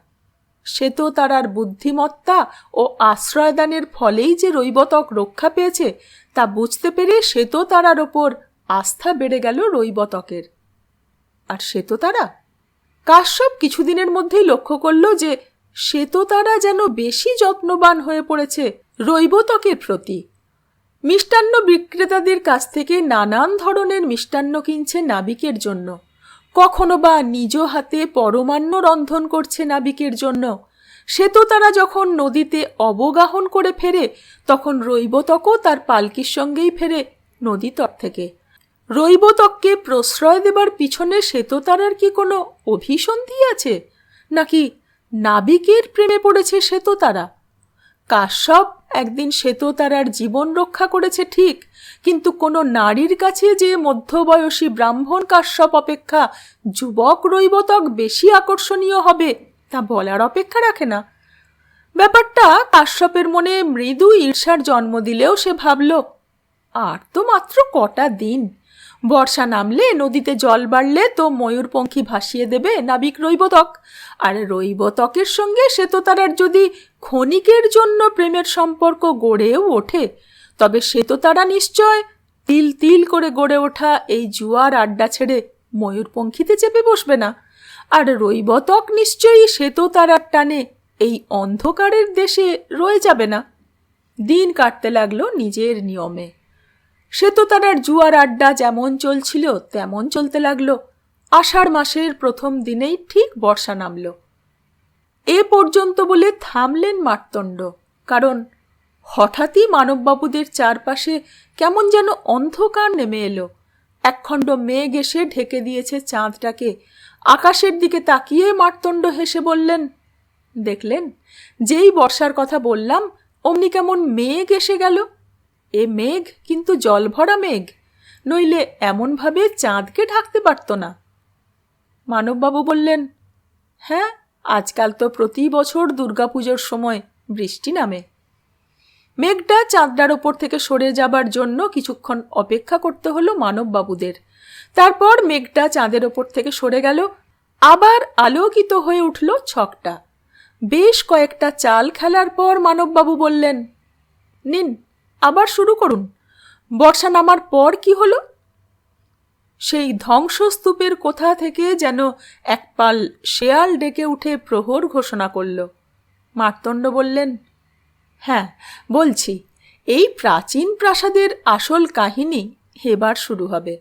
Speaker 1: শ্বেততারার বুদ্ধিমত্তা ও আশ্রয়দানের ফলেই যে রৈবতক রক্ষা পেয়েছে তা বুঝতে পেরে শ্বেততারার ওপর আস্থা বেড়ে গেল রৈবতকের। আর শ্বেততারা? কাশ্যপ কিছুদিনের মধ্যেই লক্ষ্য করল যে শ্বেততারা যেন বেশি যত্নবান হয়ে পড়েছে রৈবতকের প্রতি। মিষ্টান্ন বিক্রেতাদের কাছ থেকে নানান ধরনের মিষ্টান্ন কিনছে নাবিকের জন্য, কখনো বা নিজ হাতে পরমান্ন রন্ধন করছে নাবিকের জন্য। শ্বেততারা যখন নদীতে অবগাহন করে ফেরে তখন রৈবতকও তার পালকির সঙ্গেই ফেরে নদী তট থেকে। রৈবতককে প্রশ্রয় দেবার পিছনে শ্বেততারার কি কোনো অভিসন্ধি আছে, নাকি নাবিকের প্রেমে পড়েছে শ্বেততারা? কাশ্যপ একদিন শ্বেততারার জীবন রক্ষা করেছে ঠিক, কিন্তু কোনো নারীর কাছে যে মধ্যবয়সী ব্রাহ্মণ কাশ্যপ অপেক্ষা যুবক রৈবতক বেশি আকর্ষণীয় হবে তা বলার অপেক্ষা রাখে না। ব্যাপারটা কাশ্যপের মনে মৃদু ঈর্ষার জন্ম দিলেও সে ভাবল, আর তো মাত্র কটা দিন, বর্ষা নামলে নদীতে জল বাড়লে তো ময়ূরপঙ্খী ভাসিয়ে দেবে নাবিক রৈবতক, আর রৈবতকের সঙ্গে শ্বেততারার যদি ক্ষণিকের জন্য প্রেমের সম্পর্ক গড়েও ওঠে তবে শ্বেততারা নিশ্চয় তিল তিল করে গড়ে ওঠা এই জুয়ার আড্ডা ছেড়ে ময়ূরপঙ্খীতে চেপে বসবে না, আর রৈবতক নিশ্চয়ই শ্বেততারার টানে এই অন্ধকারের দেশে রয়ে যাবে না। দিন কাটতে লাগলো নিজের নিয়মে। শ্বেততারার জুয়ার আড্ডা যেমন চলছিল তেমন চলতে লাগলো। আষাঢ় মাসের প্রথম দিনেই ঠিক বর্ষা নামল। এ পর্যন্ত বলে থামলেন মার্তণ্ড, কারণ হঠাৎই মানববাবুদের চারপাশে কেমন যেন অন্ধকার নেমে এলো। একখণ্ড মেঘ এসে ঢেকে দিয়েছে চাঁদটাকে। আকাশের দিকে তাকিয়ে মার্তণ্ড হেসে বললেন, দেখলেন, যেই বর্ষার কথা বললাম অমনি কেমন মেঘ এসে গেল। এ মেঘ কিন্তু জলভরা মেঘ, নইলে এমনভাবে চাঁদকে ঢাকতে পারত না। মানববাবু বললেন, হ্যাঁ, আজকাল তো প্রতি বছর দুর্গাপুজোর সময় বৃষ্টি নামে। মেঘটা চাঁদটার ওপর থেকে সরে যাবার জন্য কিছুক্ষণ অপেক্ষা করতে হলো মানববাবুদের। তারপর মেঘটা চাঁদের ওপর থেকে সরে গেল, আবার আলোকিত হয়ে উঠল ছকটা। বেশ কয়েকটা চাল খেলার পর মানববাবু বললেন, নিন, আবার শুরু করুন। বর্ষা নামার পর কি হলো? সেই ধ্বংসস্তূপের কোথা থেকে যেন এক পাল শেয়াল ডেকে উঠে প্রহর ঘোষণা করল। মার্তণ্ড বললেন, হ্যাঁ বলছি, এই প্রাচীন প্রাসাদের আসল কাহিনী এবার শুরু হবে।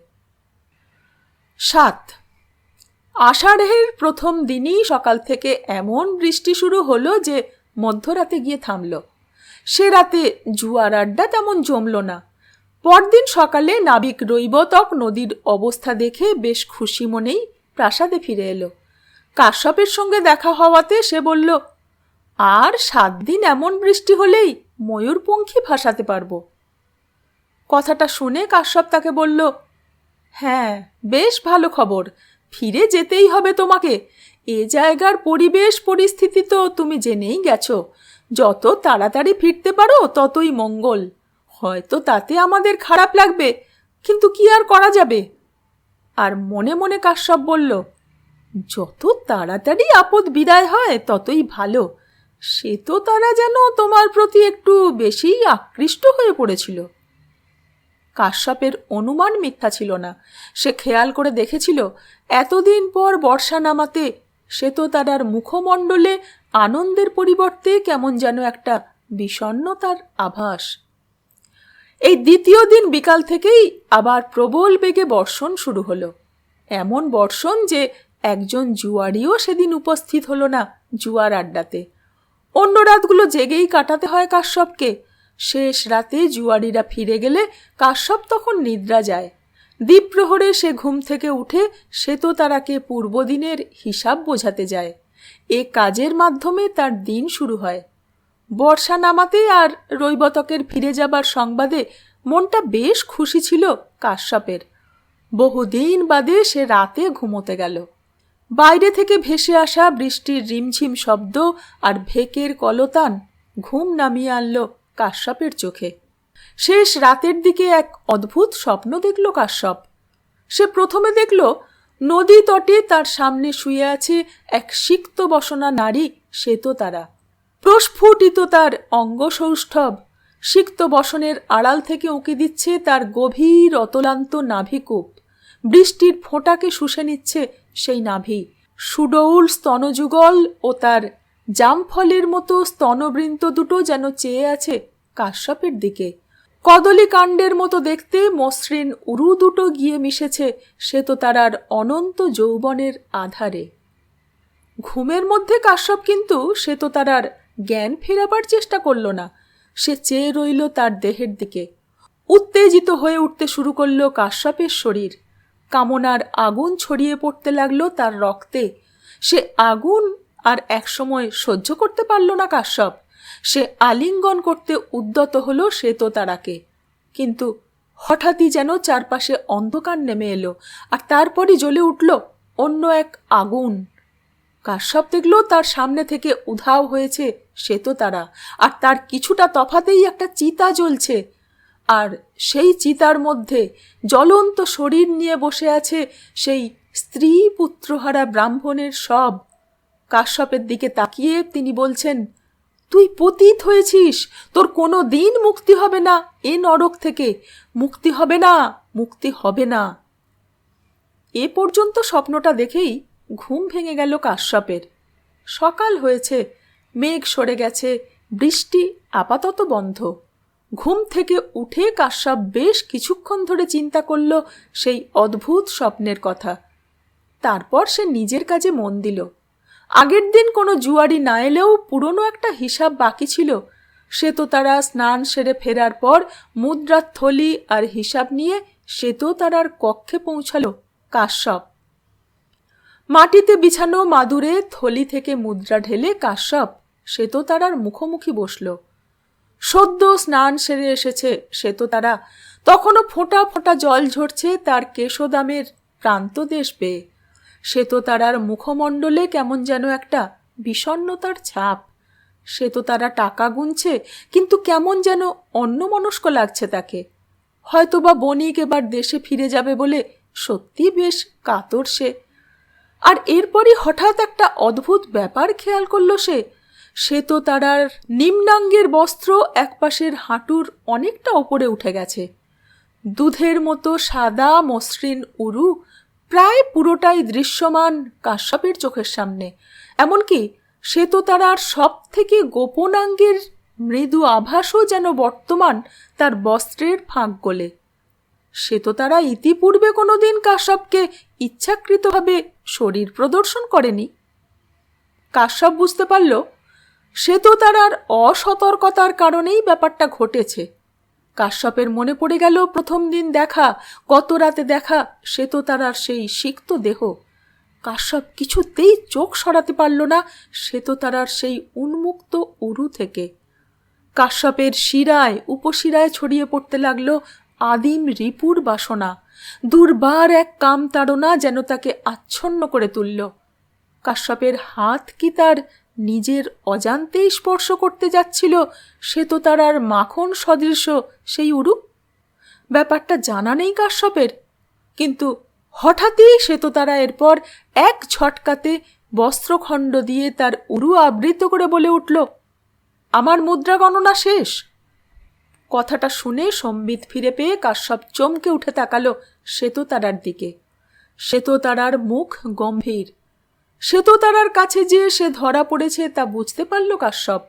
Speaker 1: 7 আষাঢ়ের প্রথম দিনই সকাল থেকে এমন বৃষ্টি শুরু হলো যে মধ্যরাতে গিয়ে থামল। সে রাতে জুয়ার আড্ডা তেমন জমল না। পরদিন সকালে নাবিক রৈবতক নদীর অবস্থা দেখে বেশ খুশি মনেই প্রাসাদে ফিরে এলো। কাশ্যপের সঙ্গে দেখা হওয়াতে সে বলল, আর 7 দিন এমন বৃষ্টি হলেই ময়ূরপঙ্খী ভাসাতে পারবো। কথাটা শুনে কাশ্যপ তাকে বলল, হ্যাঁ, বেশ ভালো খবর, ফিরে যেতেই হবে তোমাকে। এ জায়গার পরিবেশ পরিস্থিতি তো তুমি জেনেই গেছো। যত তাড়াতাড়ি ফিরতে পারো ততই মঙ্গল। হয়তো তাতে আমাদের খারাপ লাগবে, কিন্তু কি আর করা যাবে। আর মনে মনে কাশ্যপ বলল, যত তাড়াতাড়ি আপদ বিদায় হয় ততই ভালো। সে তো তারা যেন তোমার প্রতি একটু বেশিই আকৃষ্ট হয়ে পড়েছিল। কাশ্যপের অনুমান মিথ্যা ছিল না। সে খেয়াল করে দেখেছিল এতদিন পর বর্ষা নামাতে শ্বেততারার মুখমণ্ডলে আনন্দের পরিবর্তে কেমন যেন একটা বিষণ্ণতার আভাস। এই দ্বিতীয় দিন বিকাল থেকেই আবার প্রবল বেগে বর্ষণ শুরু হলো। এমন বর্ষণ যে একজন জুয়ারিও সেদিন উপস্থিত হলো না জুয়ার আড্ডাতে। অন্য রাতগুলো জেগেই কাটাতে হয় কাশ্যপকে। শেষ রাতে জুয়ারিরা ফিরে গেলে কাশ্যপ তখন নিদ্রা যায়। দ্বীপ্রহরে সে ঘুম থেকে উঠে শ্বেততারাকে পূর্বদিনের হিসাব বোঝাতে যায়। এ কাজের মাধ্যমে তার দিন শুরু হয়। বর্ষা নামাতে আর রৈবতকের ফিরে যাবার সংবাদে মনটা বেশ খুশি ছিল কাশ্যপের। বহুদিন বাদে সে রাতে ঘুমোতে গেল। বাইরে থেকে ভেসে আসা বৃষ্টির রিমঝিম শব্দ আর ভেকের কলতান ঘুম নামিয়ে আনল কাশ্যপের চোখে। শেষ রাতের দিকে এক অদ্ভুত স্বপ্ন দেখল কাশ্যপ। সে প্রথমে দেখল নদী তটে তার সামনে শুয়ে আছে এক সিক্ত বসনা নারী শ্বেততারা। প্রস্ফুটিত তার অঙ্গসৌষ্ঠব সিক্ত বসনের আড়াল থেকে উঁকি দিচ্ছে তার গভীর অতলান্ত নাভিকূপ। বৃষ্টির ফোঁটাকে শুষে নিচ্ছে সেই নাভি। সুডৌল স্তনযুগল ও তার জামফলের মতো স্তনবৃন্ত দুটো যেন চেয়ে আছে কাশ্যপের দিকে। কদলী কাণ্ডের মতো দেখতে মসৃণ উরু দুটো গিয়ে মিশেছে শ্বেততারার অনন্ত যৌবনের আধারে। ঘুমের মধ্যে কাশ্যপ কিন্তু শ্বেততারার জ্ঞান ফেরাবার চেষ্টা করল না। সে চেয়ে রইল তার দেহের দিকে। উত্তেজিত হয়ে উঠতে শুরু করল কাশ্যপের শরীর। কামনার আগুন ছড়িয়ে পড়তে লাগলো তার রক্তে। সে আগুন আর একসময় সহ্য করতে পারল না কাশ্যপ। সে আলিঙ্গন করতে উদ্যত হলো শ্বেততারাকে। কিন্তু হঠাৎই যেন চারপাশে অন্ধকার নেমে এলো, আর তারপরই জ্বলে উঠল অন্য এক আগুন। কাশ্যপ দেখল তার সামনে থেকে উধাও হয়েছে শ্বেততারা, আর তার কিছুটা তফাতেই একটা চিতা জ্বলছে। আর সেই চিতার মধ্যে জ্বলন্ত শরীর নিয়ে বসে আছে সেই স্ত্রী পুত্রহারা ব্রাহ্মণের শব। কাশ্যপের দিকে তাকিয়ে তিনি বলছেন, তুই পতিত হয়েছিস, তোর কোনো দিন মুক্তি হবে না এ নরক থেকে, মুক্তি হবে না, মুক্তি হবে না। এ পর্যন্ত স্বপ্নটা দেখেই ঘুম ভেঙে গেল কাশ্যপের। সকাল হয়েছে, মেঘ সরে গেছে, বৃষ্টি আপাতত বন্ধ। ঘুম থেকে উঠে কাশ্যপ বেশ কিছুক্ষণ ধরে চিন্তা করল সেই অদ্ভুত স্বপ্নের কথা। তারপর সে নিজের কাজে মন দিল। আগের দিন কোনো জুয়ারি না এলেও পুরনো একটা হিসাব বাকি ছিল। শ্বেততারা স্নান সেরে ফেরার পর মুদ্রার থলি আর হিসাব নিয়ে শ্বেততারার কক্ষে পৌঁছালো কাশ্যপ। মাটিতে বিছানো মাদুরে থলি থেকে মুদ্রা ঢেলে কাশ্যপ শ্বেততারার মুখোমুখি বসল। সদ্য স্নান সেরে এসেছে শ্বেততারা, তখনও ফোঁটা ফোঁটা জল ঝরছে তার কেশোদামের প্রান্তদেশ বেয়ে। শ্বেততারার মুখমণ্ডলে কেমন যেন একটা বিষণ্ণতার ছাপ। শ্বেততারা টাকা গুনছে, কিন্তু কেমন যেন অন্যমনস্ক লাগছে তাকে। হয়তোবা বণিক এবার দেশে ফিরে যাবে বলে সত্যি বেশ কাতর সে। আর এরপরই হঠাৎ একটা অদ্ভুত ব্যাপার খেয়াল করল সে। শ্বেততারার নিম্নাঙ্গের বস্ত্র একপাশের হাঁটুর অনেকটা ওপরে উঠে গেছে। দুধের মতো সাদা মসৃণ উরু প্রায় পুরোটাই দৃশ্যমান কাশ্যপের চোখের সামনে। এমনকি শ্বেততারার সব থেকে গোপনাঙ্গের মৃদু আভাসও যেন বর্তমান তার বস্ত্রের ফাঁক গলে। শ্বেততারা ইতিপূর্বে কোনোদিন কাশ্যপকে ইচ্ছাকৃতভাবে শরীর প্রদর্শন করেনি। কাশ্যপ বুঝতে পারল শ্বেততারার অসতর্কতার কারণেই ব্যাপারটা ঘটেছে। কাশ্যপের মনে পড়ে গেল প্রথম দিন দেখা, গত রাতে দেখা শ্বেততারার সেই সিক্ত দেহ। কাশ্যপ কিছুতেই চোখ সরাতে পারল না শ্বেততারার সেই উন্মুক্ত উরু থেকে। কাশ্যপের শিরায় উপশিরায় ছড়িয়ে পড়তে লাগলো আদিম রিপুর বাসনা। দুর্বার এক কামতাড়না যেন তাকে আচ্ছন্ন করে তুলল। কাশ্যপের হাত কি তার নিজের অজান্তেই স্পর্শ করতে যাচ্ছিল শ্বেততারার মাখন সদৃশ সেই উরু? ব্যাপারটা জানা নেই কাশ্যপের, কিন্তু হঠাৎই শ্বেততারা এরপর এক ঝটকাতে বস্ত্রখণ্ড দিয়ে তার উরু আবৃত করে বলে উঠল, আমার মুদ্রা গণনা শেষ। কথাটা শুনে সম্বিত ফিরে পেয়ে কাশ্যপ চমকে উঠে তাকালো শ্বেততারার দিকে। শ্বেততারার মুখ গম্ভীর। শ্বেততারার কাছে যে সে ধরা পড়েছে তা বুঝতে পারল কাশ্যপ।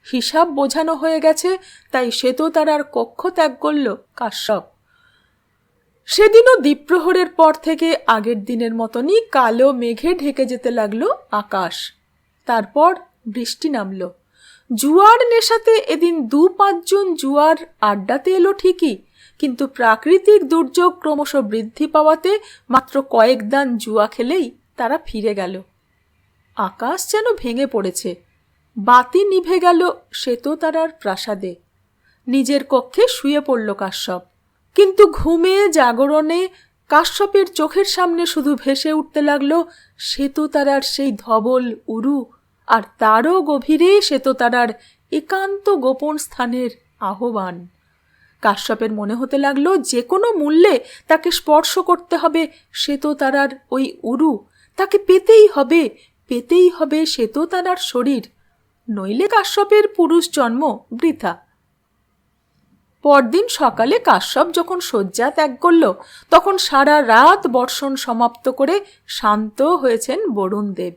Speaker 1: হিসাব বোঝানো হয়ে গেছে, তাই শ্বেততারার কক্ষ ত্যাগ করল কাশ্যপ। সেদিনও দ্বীপ্রহরের পর থেকে আগের দিনের মতনই কালো মেঘে ঢেকে যেতে লাগলো আকাশ। তারপর বৃষ্টি নামল। জুয়ার নেশাতে এদিন 2-5 জন জুয়ার আড্ডাতে এলো ঠিকই, কিন্তু প্রাকৃতিক দুর্যোগ ক্রমশ বৃদ্ধি পাওয়াতে মাত্র কয়েক দান জুয়া খেলেই তারা ফিরে গেল। আকাশ যেন ভেঙে পড়েছে। বাতি নিভে গেল শ্বেততারার প্রাসাদে। নিজের কক্ষে শুয়ে পড়ল কাশ্যপ। কিন্তু ঘুমে জাগরণে কাশ্যপের চোখের সামনে শুধু ভেসে উঠতে লাগলো শ্বেততারার সেই ধবল উরু, আর তারও গভীরে শ্বেততারার একান্ত গোপন স্থানের আহ্বান। কাশ্যপের মনে হতে লাগলো যে কোনো মূল্যে তাকে স্পর্শ করতে হবে শ্বেততারার ওই উরু, তাকে পেতেই হবে, পেতেই হবে শ্বেততারার শরীর, নইলে কাশ্যপের পুরুষ জন্ম বৃথা। পরদিন সকালে কাশ্যপ যখন শয্যা ত্যাগ করল, তখন সারা রাত বর্ষণ সমাপ্ত করে শান্ত হয়েছেন বরুণদেব।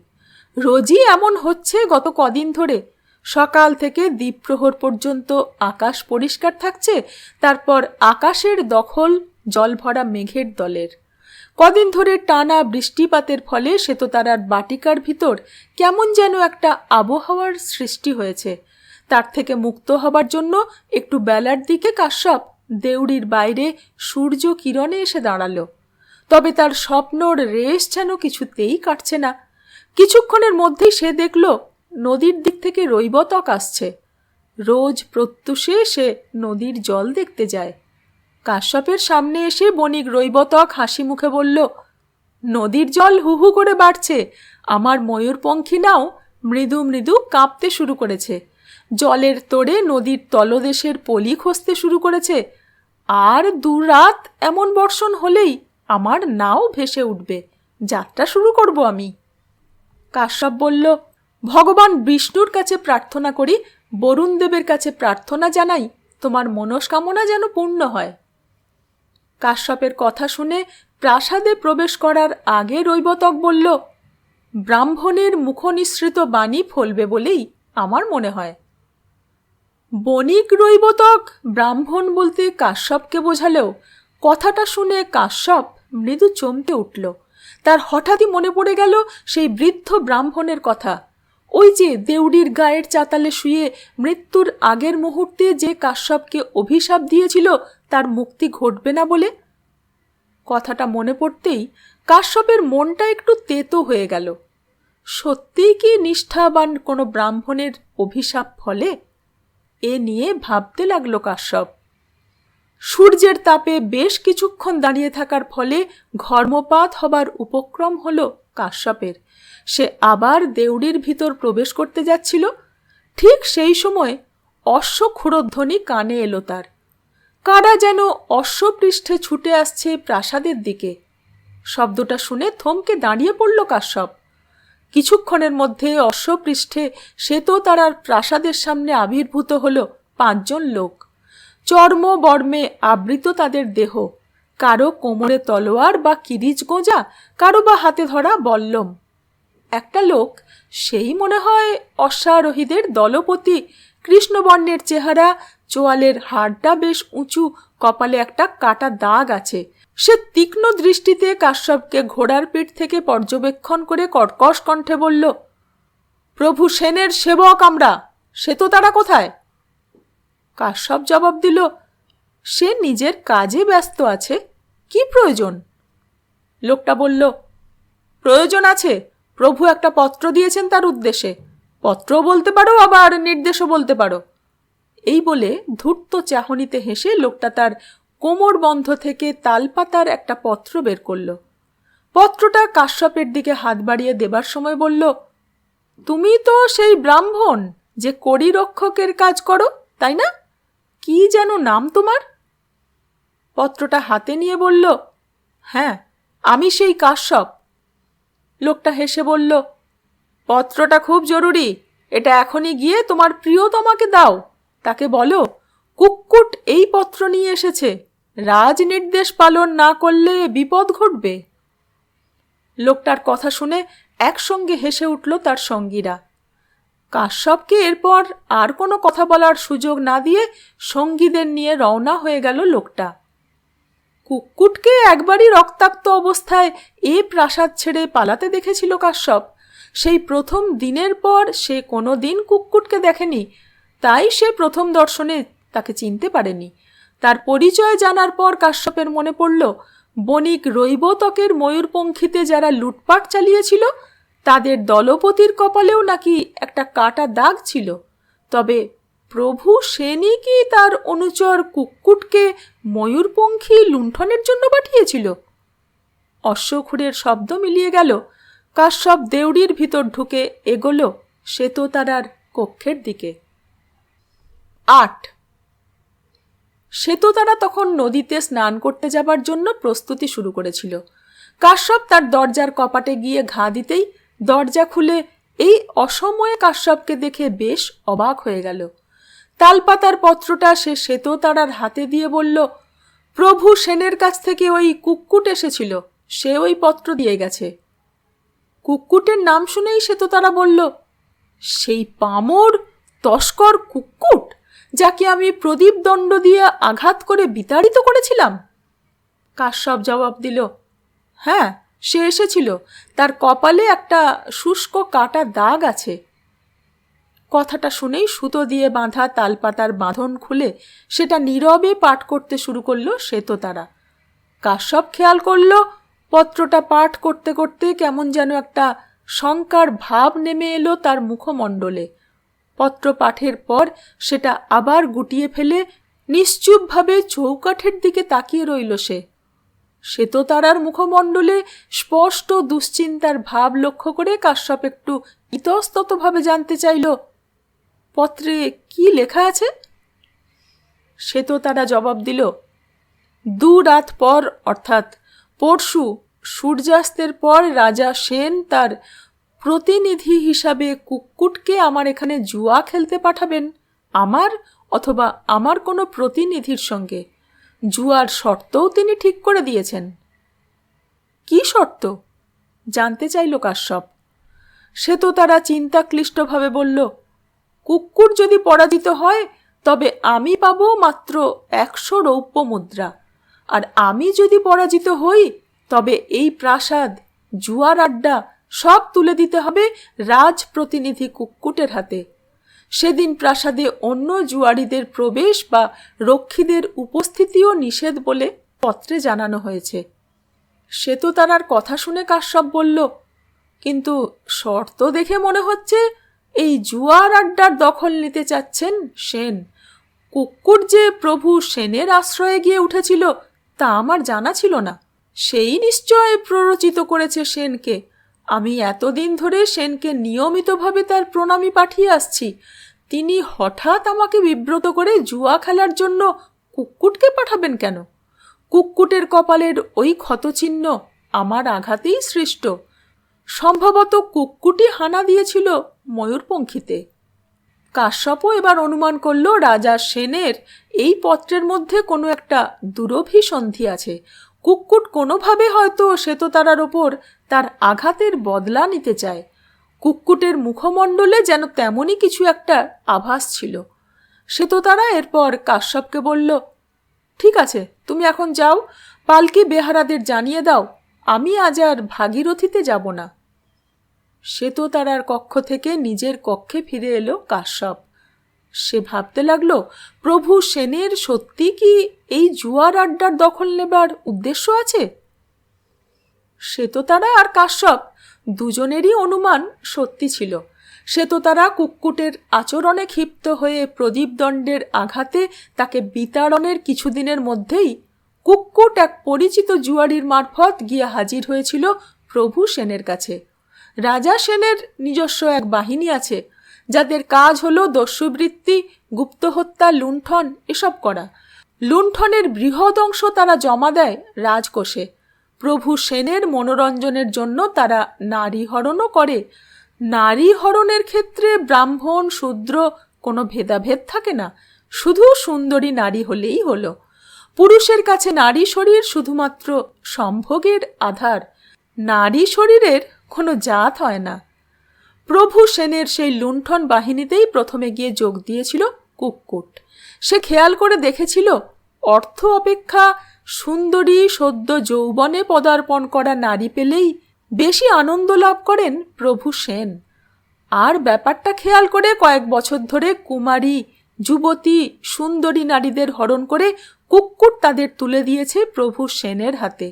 Speaker 1: রোজই এমন হচ্ছে গত কদিন ধরে। সকাল থেকে দ্বীপ্রহর পর্যন্ত আকাশ পরিষ্কার থাকছে, তারপর আকাশের দখল জলভরা মেঘের দলের। কদিন ধরে টানা বৃষ্টিপাতের ফলে শ্বেততারার বাটিকার ভিতর কেমন যেন একটা আবহাওয়ার সৃষ্টি হয়েছে। তার থেকে মুক্ত হবার জন্য একটু বেলার দিকে কাশ্যপ দেউড়ির বাইরে সূর্য কিরণে এসে দাঁড়ালো। তবে তার স্বপ্নর রেশ যেন কিছুতেই কাটছে না। কিছুক্ষণের মধ্যেই সে দেখল নদীর দিক থেকে রৈবতক আসছে। রোজ প্রত্যুষে সে নদীর জল দেখতে যায়। কাশ্যপের সামনে এসে বণিক রৈবতক হাসি মুখে বলল, নদীর জল হু হু করে বাড়ছে, আমার ময়ূরপঙ্খী নাও মৃদু মৃদু কাঁপতে শুরু করেছে, জলের তোড়ে নদীর তলদেশের পলি খসতে শুরু করেছে, আর 2 রাত এমন বর্ষণ হলেই আমার নাও ভেসে উঠবে, যাত্রা শুরু করব আমি। কাশ্যপ বলল, ভগবান বিষ্ণুর কাছে প্রার্থনা করি, বরুণদেবের কাছে প্রার্থনা জানাই, তোমার মনস্কামনা যেন পূর্ণ হয়। কাশ্যপের কথা শুনে প্রাসাদে প্রবেশ করার আগে রৈবতক বলল, ব্রাহ্মণের মুখনিসৃত বাণী ফলবে বলেই আমার মনে হয়। বণিক রৈবতক ব্রাহ্মণ বলতে কাশ্যপকে বোঝালেও কথাটা শুনে কাশ্যপ মৃদু চমকে উঠল। তার হঠাৎই মনে পড়ে গেল সেই বৃদ্ধ ব্রাহ্মণের কথা, ওই যে দেউড়ির গায়ের চাতালে শুয়ে মৃত্যুর আগের মুহূর্তে যে কাশ্যপকে অভিশাপ দিয়েছিল তার মুক্তি ঘটবে না বলে। কথাটা মনে পড়তেই কাশ্যপের মনটা একটু তেতো হয়ে গেল। সত্যিই কি নিষ্ঠাবান কোনো ব্রাহ্মণের অভিশাপ ফলে? এ নিয়ে ভাবতে লাগলো কাশ্যপ। সূর্যের তাপে বেশ কিছুক্ষণ দাঁড়িয়ে থাকার ফলে ঘর্মপাত হবার উপক্রম হলো কাশ্যপের। সে আবার দেউড়ির ভিতর প্রবেশ করতে যাচ্ছিল। ঠিক সেই সময় অশ্বক্ষুরধ্বনি কানে এলো তার। কারা যেন অশ্বপৃষ্ঠে ছুটে আসছে প্রাসাদের দিকে। শব্দটা শুনে থমকে দাঁড়িয়ে পড়ল কাশ্যপ। কিছুক্ষণের মধ্যে অশ্বপৃষ্ঠে শ্বেততারার প্রাসাদের সামনে আবির্ভূত হল 5 জন লোক। চর্ম বর্মে আবৃত তাদের দেহ, কারো কোমরে তলোয়ার বা কিরিচ গোঁজা, কারো বা হাতে ধরা বল্লম। একটা লোক, সেই মনে হয় অশ্বারোহীদের দলপতি, কৃষ্ণবর্ণের চেহারা, চোয়ালের হাড়টা বেশ উঁচু, কপালে একটা কাটা দাগ আছে। সে তীক্ষ্ণ দৃষ্টিতে কাশ্যপকে ঘোড়ার পিঠ থেকে পর্যবেক্ষণ করে কর্কশ কণ্ঠে বলল, প্রভু সেনের সেবক আমরা, শ্বেততারা কোথায়? কাশ্যপ জবাব দিল, সে নিজের কাজে ব্যস্ত আছে, কি প্রয়োজন? লোকটা বলল, প্রয়োজন আছে, প্রভু একটা পত্র দিয়েছেন তার উদ্দেশ্যে। পত্রও বলতে পারো, আবার নির্দেশও বলতে পারো। এই বলে ধূর্ত চাহনিতে হেসে লোকটা তার কোমর বন্ধ থেকে তালপাতার একটা পত্র বের করল। পত্রটা কাশ্যপের দিকে হাত বাড়িয়ে দেবার সময় বলল, তুমি তো সেই ব্রাহ্মণ যে কড়ি রক্ষকের কাজ করো, তাই না? কি যেন নাম তোমার? পত্রটা হাতে নিয়ে বলল, হ্যাঁ, আমি সেই কাশ্যপ। লোকটা হেসে বলল, পত্রটা খুব জরুরি, এটা এখনই গিয়ে তোমার প্রিয়তমাকে দাও। তাকে বলো কুক্কুট এই পত্র নিয়ে এসেছে, রাজ নির্দেশ পালন না করলে বিপদ ঘটবে। লোকটার কথা শুনে একসঙ্গে হেসে উঠল তার সঙ্গীরা। কাশ্যপকে এরপর আর কোনো কথা বলার সুযোগ না দিয়ে সঙ্গীদের নিয়ে রওনা হয়ে গেল লোকটা। কুক্কুটকে একবারই রক্তাক্ত অবস্থায় এ প্রাসাদ ছেড়ে পালাতে দেখেছিল কাশ্যপ। সেই প্রথম দিনের পর সে কোনো দিন কুক্কুটকে দেখেনি, তাই সে প্রথম দর্শনে তাকে চিনতে পারেনি। তার পরিচয় জানার পর কাশ্যপের মনে পড়ল, বণিক রৈবতকের ময়ূরপঙ্খীতে যারা লুটপাট চালিয়েছিল তাদের দলপতির কপালেও নাকি একটা কাটা দাগ ছিল। তবে প্রভু সেনই কি তার অনুচর কুক্কুটকে ময়ূরপঙ্খী লুণ্ঠনের জন্য পাঠিয়েছিল? অশ্বক্ষুরের শব্দ মিলিয়ে গেল। কাশ্যপ দেউড়ির ভিতর ঢুকে এগোলো শ্বেততারার কক্ষের দিকে। 8 শ্বেততারা তখন নদীতে স্নান করতে যাবার জন্য প্রস্তুতি শুরু করেছিল। কাশ্যপ তার দরজার কপাটে গিয়ে ঘা দিতেই দরজা খুলে এই অসময়ে কাশ্যপকে দেখে বেশ অবাক হয়ে গেল। তালপাতার পত্রটা সে শ্বেততারার হাতে দিয়ে বলল, প্রভু সেনের কাছ থেকে ওই কুক্কুট এসেছিল, সে ওই পত্র দিয়ে গেছে। কুক্কুটের নাম শুনেই শ্বেততারা বলল, সেই পামর তস্কর কুক্কুট যাকে আমি প্রদীপ দণ্ড দিয়ে আঘাত করে বিতাড়িত করেছিলাম? কাশ্যপ জবাব দিল, হ্যাঁ, সে এসেছিল, তার কপালে একটা শুষ্ক কাটা দাগ আছে। কথাটা শুনেই সুতো দিয়ে বাঁধা তালপাতার বাঁধন খুলে সেটা নীরবে পাঠ করতে শুরু করলো শ্বেততারা। কাশ্যপ খেয়াল করল পত্রটা পাঠ করতে করতে কেমন যেন একটা শঙ্কার ভাব নেমে এলো তার মুখমণ্ডলে। পত্র পাঠের পর সেটা আবার গুটিয়ে ফেলে নিশ্চুপভাবে চৌকাঠের দিকে তাকিয়ে রইল সে। শ্বেততারার মুখমণ্ডলে স্পষ্ট দুশ্চিন্তার ভাব লক্ষ্য করে কাশ্যপ একটু ইতস্ততভাবে জানতে চাইল, পত্রে কি লেখা আছে? শ্বেততারা জবাব দিল, 2 রাত পর অর্থাৎ পরশু সূর্যাস্তের পর রাজা সেন তার প্রতিনিধি হিসাবে কুক্কুটকে আমার এখানে জুয়া খেলতে পাঠাবেন, আমার অথবা আমার কোনো প্রতিনিধির সঙ্গে। জুয়ার শর্তও তিনি ঠিক করে দিয়েছেন। কি শর্ত? জানতে চাইল কাশ্যপ। শ্বেততারা চিন্তাক্লিষ্টভাবে বলল, কুক্কুট যদি পরাজিত হয় তবে আমি পাবো মাত্র 100 রৌপ্য মুদ্রা, আর আমি যদি পরাজিত হই তবে এই প্রাসাদ, জুয়ার আড্ডা সব তুলে দিতে হবে রাজপ্রতিনিধি কুক্কুটের হাতে। সেদিন প্রাসাদে অন্য জুয়ারিদের প্রবেশ বা রক্ষীদের উপস্থিতিও নিষেধ বলে পত্রে জানানো হয়েছে। শ্বেততারার কথা শুনে কাশ্যপ বলল, কিন্তু শর্ত দেখে মনে হচ্ছে এই জুয়ার আড্ডার দখল নিতে চাচ্ছেন সেন। কুক্কুট যে প্রভু সেনের আশ্রয়ে গিয়ে উঠেছিল তা আমার জানা ছিল না। সেই নিশ্চয় প্ররোচিত করেছে সেনকে। আমি এতদিন ধরে সেনকে নিয়মিতভাবে তার প্রণামী পাঠিয়ে আসছি, তিনি হঠাৎ আমাকে বিব্রত করে জুয়া খেলার জন্য কুক্কুটকে পাঠাবেন কেন? কুক্কুটের কপালের ওই ক্ষতচিহ্ন আমার আঘাতেই সৃষ্ট। সম্ভবত কুক্কুটই হানা দিয়েছিল ময়ূরপঙ্খীতে। কাশ্যপও এবার অনুমান করল রাজা সেনের এই পত্রের মধ্যে কোনো একটা দুরভিসন্ধি আছে। কুক্কুট কোনোভাবে হয়তো শ্বেততারার ওপর তার আঘাতের বদলা নিতে চায়। কুক্কুটের মুখমণ্ডলে যেন তেমনই কিছু একটা আভাস ছিল। শ্বেততারা এরপর কাশ্যপকে বলল, ঠিক আছে, তুমি এখন যাও, পালকি বেহারাদের জানিয়ে দাও আমি আজ আর ভাগীরথীতে যাব না। শ্বেততারার কক্ষ থেকে নিজের কক্ষে ফিরে এলো কাশ্যপ। সে ভাবতে লাগলো, প্রভু সেনের সত্যি কি এই জুয়ার আড্ডার দখল নেবার উদ্দেশ্য আছে? শ্বেততারা আর কাশ্যপ দুজনেরই অনুমান সত্যি ছিল। শ্বেততারা কুক্কুটের আচরণে ক্ষিপ্ত হয়ে প্রদীপদণ্ডের আঘাতে তাকে বিতাড়নের কিছুদিনের মধ্যেই কুক্কুট এক পরিচিত জুয়ারির মারফত গিয়ে হাজির হয়েছিল প্রভু সেনের কাছে। রাজা সেনের নিজস্ব এক বাহিনী আছে, যাদের কাজ হলো দস্যুবৃত্তি, গুপ্তহত্যা, লুণ্ঠন এসব করা। লুণ্ঠনের বৃহৎ অংশ তারা জমা দেয় রাজকোষে। প্রভু সেনের মনোরঞ্জনের জন্য তারা নারী হরণও করে। নারী হরণের ক্ষেত্রে ব্রাহ্মণ শূদ্র কোনো ভেদাভেদ থাকে না, শুধু সুন্দরী নারী হলেই হলো। পুরুষের কাছে নারী শরীর শুধুমাত্র সম্ভোগের আধার, নারী শরীরের কোনো জাত হয় না। প্রভু সেনের সেই লুণ্ঠন বাহিনীতেই প্রথমে গিয়ে যোগ দিয়েছিল কুক্কুট। সে খেয়াল করে দেখেছিল অর্থ অপেক্ষা সুন্দরী সদ্য যৌবনে পদার্পণ করা নারী পেলেই বেশি আনন্দ লাভ করেন প্রভু সেন। আর ব্যাপারটা খেয়াল করে কয়েক বছর ধরে কুমারী, যুবতী, সুন্দরী নারীদের হরণ করে কুক্কুট তাদের তুলে দিয়েছে প্রভু সেনের হাতে।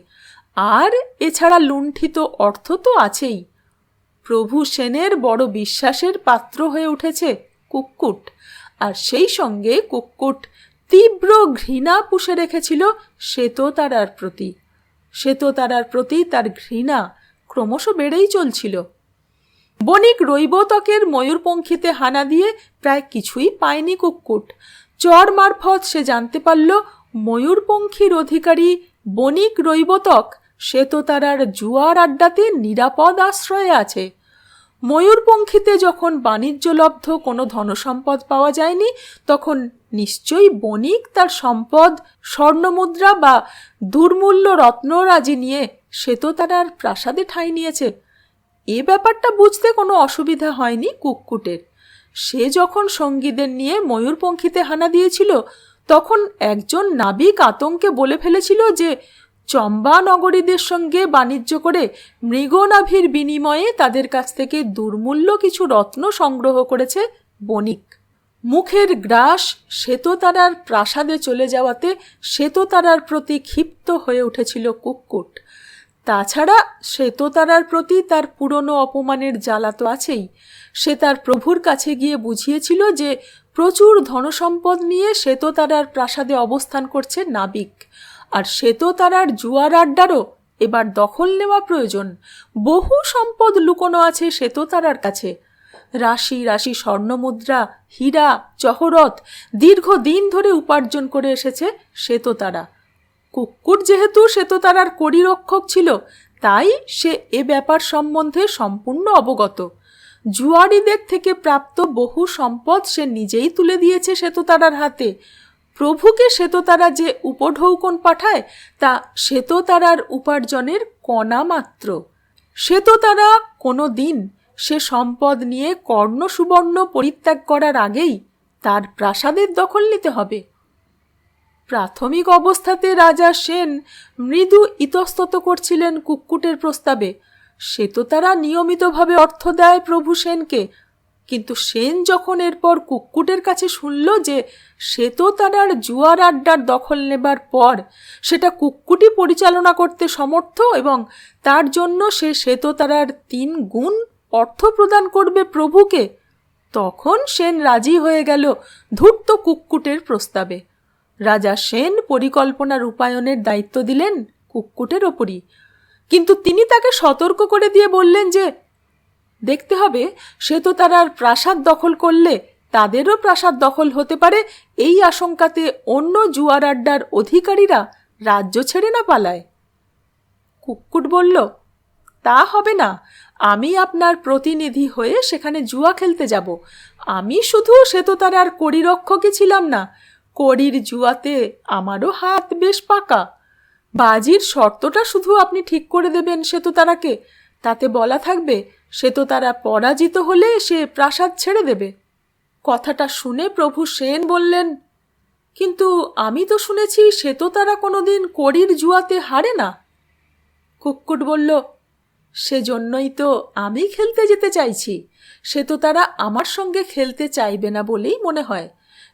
Speaker 1: আর এছাড়া লুণ্ঠিত অর্থ তো আছেই। প্রভু সেনের বড় বিশ্বাসের পাত্র হয়ে উঠেছে কুক্কুট, আর সেই সঙ্গে কুক্কুট তীব্র ঘৃণা পুষে রেখেছিল শ্বেততারার প্রতি। শ্বেততারার প্রতি তার ঘৃণা ক্রমশ বেড়েই চলছিল। বণিক রৈবতকের ময়ূরপঙ্খীতে হানা দিয়ে প্রায় কিছুই পায়নি কুক্কুট, চর মারফত সে জানতে পারল ময়ূরপঙ্খীর অধিকারী বণিক রৈবতক শ্বেততারার জুয়ার আড্ডাতে নিরাপদ আশ্রয়ে আছে। ময়ূরপঙ্খীতে যখন বাণিজ্যলব্ধ কোনো ধনসম্পদ পাওয়া যায়নি, তখন নিশ্চয়ই বণিক তার সম্পদ স্বর্ণমুদ্রা বা দুর্মূল্য রত্নরাজি নিয়ে শ্বেততারার প্রাসাদে ঠাঁই নিয়েছে। এ ব্যাপারটা বুঝতে কোনো অসুবিধা হয়নি কুক্কুটের। সে যখন সঙ্গীদের নিয়ে ময়ূরপঙ্খীতে হানা দিয়েছিল, তখন একজন নাবিক আতঙ্কে বলে ফেলেছিল যে চম্বা নগরীদের সঙ্গে বাণিজ্য করে মৃগনাভির বিনিময়ে তাদের কাছ থেকে দুর্মূল্য কিছু রত্ন সংগ্রহ করেছে বণিক। মুখের গ্রাস শ্বেততারার প্রাসাদে চলে যাওয়াতে শ্বেততারার প্রতি ক্ষিপ্ত হয়ে উঠেছিল কুক্কুট। তাছাড়া শ্বেততারার প্রতি তার পুরনো অপমানের জ্বালা তো আছেই। সে তার প্রভুর কাছে গিয়ে বুঝিয়েছিল যে প্রচুর ধনসম্পদ নিয়ে শ্বেততারার প্রাসাদে অবস্থান করছে নাবিক, আর শ্বেততারার জুয়ার আড্ডারও এবার দখল নেওয়া প্রয়োজন। বহু সম্পদ লুকোনো আছে শ্বেততারার কাছে। রাশি রাশি স্বর্ণমুদ্রা, হীরা, জহরত দীর্ঘদিন ধরে উপার্জন করে এসেছে শ্বেততারা। কুক্কুট যেহেতু শ্বেততারার কড়িরক্ষক ছিল, তাই সে এ ব্যাপার সম্বন্ধে সম্পূর্ণ অবগত। জুয়ারিদের থেকে প্রাপ্ত বহু সম্পদ সে নিজেই তুলে দিয়েছে শ্বেততারার হাতে। প্রভুকে শ্বেততারা যে উপঢৌকন পাঠায়, তা শ্বেততারার উপার্জনের কণা মাত্র। শ্বেততারা কোনো দিন সে সম্পদ নিয়ে কর্ণ সুবর্ণ পরিত্যাগ করার আগেই তার প্রাসাদের দখল নিতে হবে। প্রাথমিক অবস্থাতে রাজা সেন মৃদু ইতস্তত করছিলেন কুক্কুটের প্রস্তাবে। শ্বেততারা নিয়মিতভাবে অর্থ দেয় প্রভু সেনকে, কিন্তু সেন যখন এরপর কুক্কুটের কাছে শুনল যে শ্বেততারার জুয়ার আড্ডার দখল নেবার পর সেটা কুক্কুটই পরিচালনা করতে সমর্থ এবং তার জন্য সে শ্বেততারার 3 গুণ অর্থ প্রদান করবে প্রভুকে, তখন সেন রাজি হয়ে গেল ধূর্ত কুক্কুটের প্রস্তাবে। রাজা সেন পরিকল্পনা রূপায়ণের দায়িত্ব দিলেন কুক্কুটের ওপরই, কিন্তু তিনি তাকে সতর্ক করে দিয়ে বললেন যে দেখতে হবে শ্বেততারার প্রাসাদ দখল করলে তাদেরও প্রাসাদ দখল হতে পারে, এই আশঙ্কাতে অন্য জুয়ার আড্ডার অধিকারীরা রাজ্য ছেড়ে না পালায়। কুক্কুট বলল, তা হবে না, আমি আপনার প্রতিনিধি হয়ে সেখানে জুয়া খেলতে যাব। আমি শুধু শ্বেততারার কড়িরক্ষকই ছিলাম না, কড়ির জুয়াতে আমারও হাত বেশ পাকা। বাজির শর্তটা শুধু আপনি ঠিক করে দেবেন শ্বেততারাকে, তাতে বলা থাকবে শ্বেততারা পরাজিত হলে সে প্রাসাদ ছেড়ে দেবে। কথাটা শুনে প্রভু সেন বললেন, কিন্তু আমি তো শুনেছি শ্বেততারা কোনোদিন কড়ির জুয়াতে হারে না। কুক্কুট বলল, সেজন্যই তো আমি খেলতে যেতে চাইছি। শ্বেততারা আমার সঙ্গে খেলতে চাইবে না বলেই মনে হয়।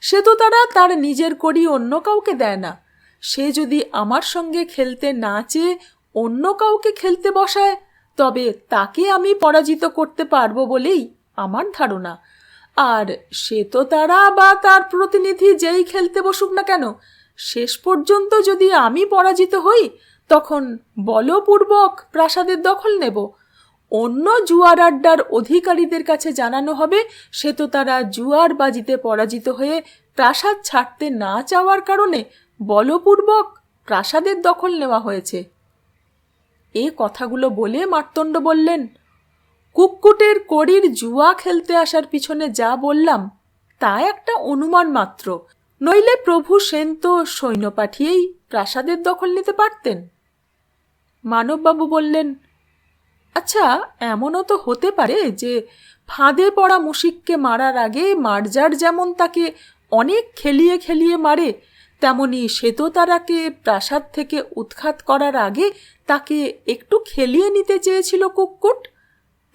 Speaker 1: শ্বেততারা তার নিজের কড়ি অন্য কাউকে দেয় না। সে যদি আমার সঙ্গে খেলতে না চেয়ে অন্য কাউকে খেলতে বসায়, তবে তাকে আমি পরাজিত করতে পারবো বলেই আমার ধারণা। আর শ্বেততারা বা তার প্রতিনিধি যেই খেলতে বসুক না কেন, শেষ পর্যন্ত যদি আমি পরাজিত হই, তখন বলপূর্বক প্রাসাদের দখল নেব। অন্য জুয়ার আড্ডার অধিকারীদের কাছে জানানো হবে শ্বেততারা জুয়ার বাজিতে পরাজিত হয়ে প্রাসাদ ছাড়তে না চাওয়ার কারণে বলপূর্বক প্রাসাদের দখল নেওয়া হয়েছে। এ কথাগুলো বলে মার্তণ্ড বললেন, কুক্কুটের কড়ির জুয়া খেলতে আসার পিছনে যা বললাম তা একটা অনুমান মাত্র, নইলে প্রভু সেন তো সৈন্য পাঠিয়েই প্রাসাদের দখল নিতে পারতেন। মানববাবু বললেন, আচ্ছা, এমনও তো হতে পারে যে ফাঁদে পড়া মুশিককে মারার আগে মার্জার যেমন তাকে অনেক খেলিয়ে খেলিয়ে মারে, তেমনি শ্বেততারাকে প্রাসাদ থেকে উৎখাত করার আগে তাকে একটু খেলিয়ে নিতে চেয়েছিল কুক্কুট,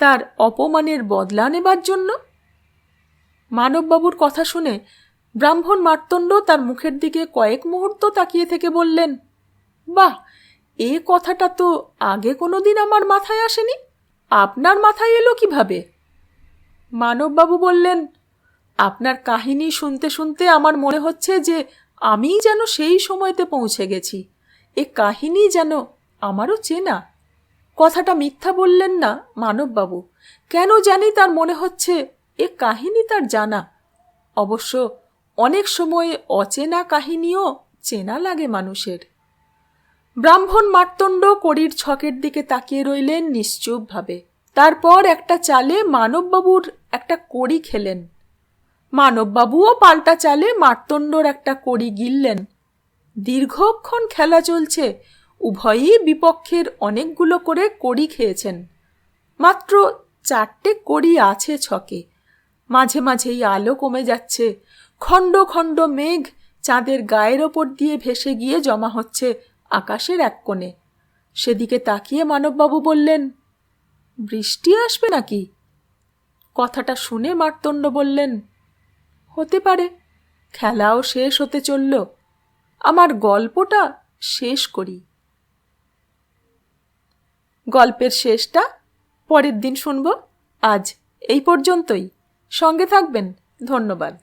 Speaker 1: তার অপমানের বদলা নেবার জন্য। মানববাবুর কথা শুনে ব্রাহ্মণ মার্তণ্ড তার মুখের দিকে কয়েক মুহূর্ত তাকিয়ে থেকে বললেন, বাহ, এ কথাটা তো আগে কোনোদিন আমার মাথায় আসেনি। আপনার মাথায় এলো কিভাবে? মানববাবু বললেন, আপনার কাহিনী শুনতে শুনতে আমার মনে হচ্ছে যে আমি যেন সেই সময়তে পৌঁছে গেছি। এ কাহিনী যেন আমারও চেনা। কথাটা মিথ্যা বললেন না মানববাবু। কেন জানি তার মনে হচ্ছে এ কাহিনী তার জানা। অবশ্য অনেক সময় অচেনা কাহিনীও চেনা লাগে মানুষের। ব্রাহ্মণ মার্তণ্ড কড়ির ছকের দিকে তাকিয়ে রইলেন নিশ্চুপভাবে। তারপর একটা চালে মানববাবুর একটা কড়ি খেলেন। মানববাবুও পাল্টা চালে মার্তণ্ডর একটা কড়ি গিললেন। দীর্ঘক্ষণ খেলা চলছে, উভয়ই বিপক্ষের অনেকগুলো করে কড়ি খেয়েছেন। মাত্র 4টে কড়ি আছে ছকে। মাঝে মাঝেই আলো কমে যাচ্ছে, খণ্ড খণ্ড মেঘ চাঁদের গায়ের ওপর দিয়ে ভেসে গিয়ে জমা হচ্ছে আকাশের এক কোণে। সেদিকে তাকিয়ে মানববাবু বললেন, বৃষ্টি আসবে নাকি? কথাটা শুনে মার্তণ্ড বললেন, হতে পারে, খেলাও শেষ হতে চলল, আমার গল্পটা শেষ করি। গল্পের শেষটা পরের দিন শুনব। আজ এই পর্যন্তই। সঙ্গে থাকবেন। ধন্যবাদ।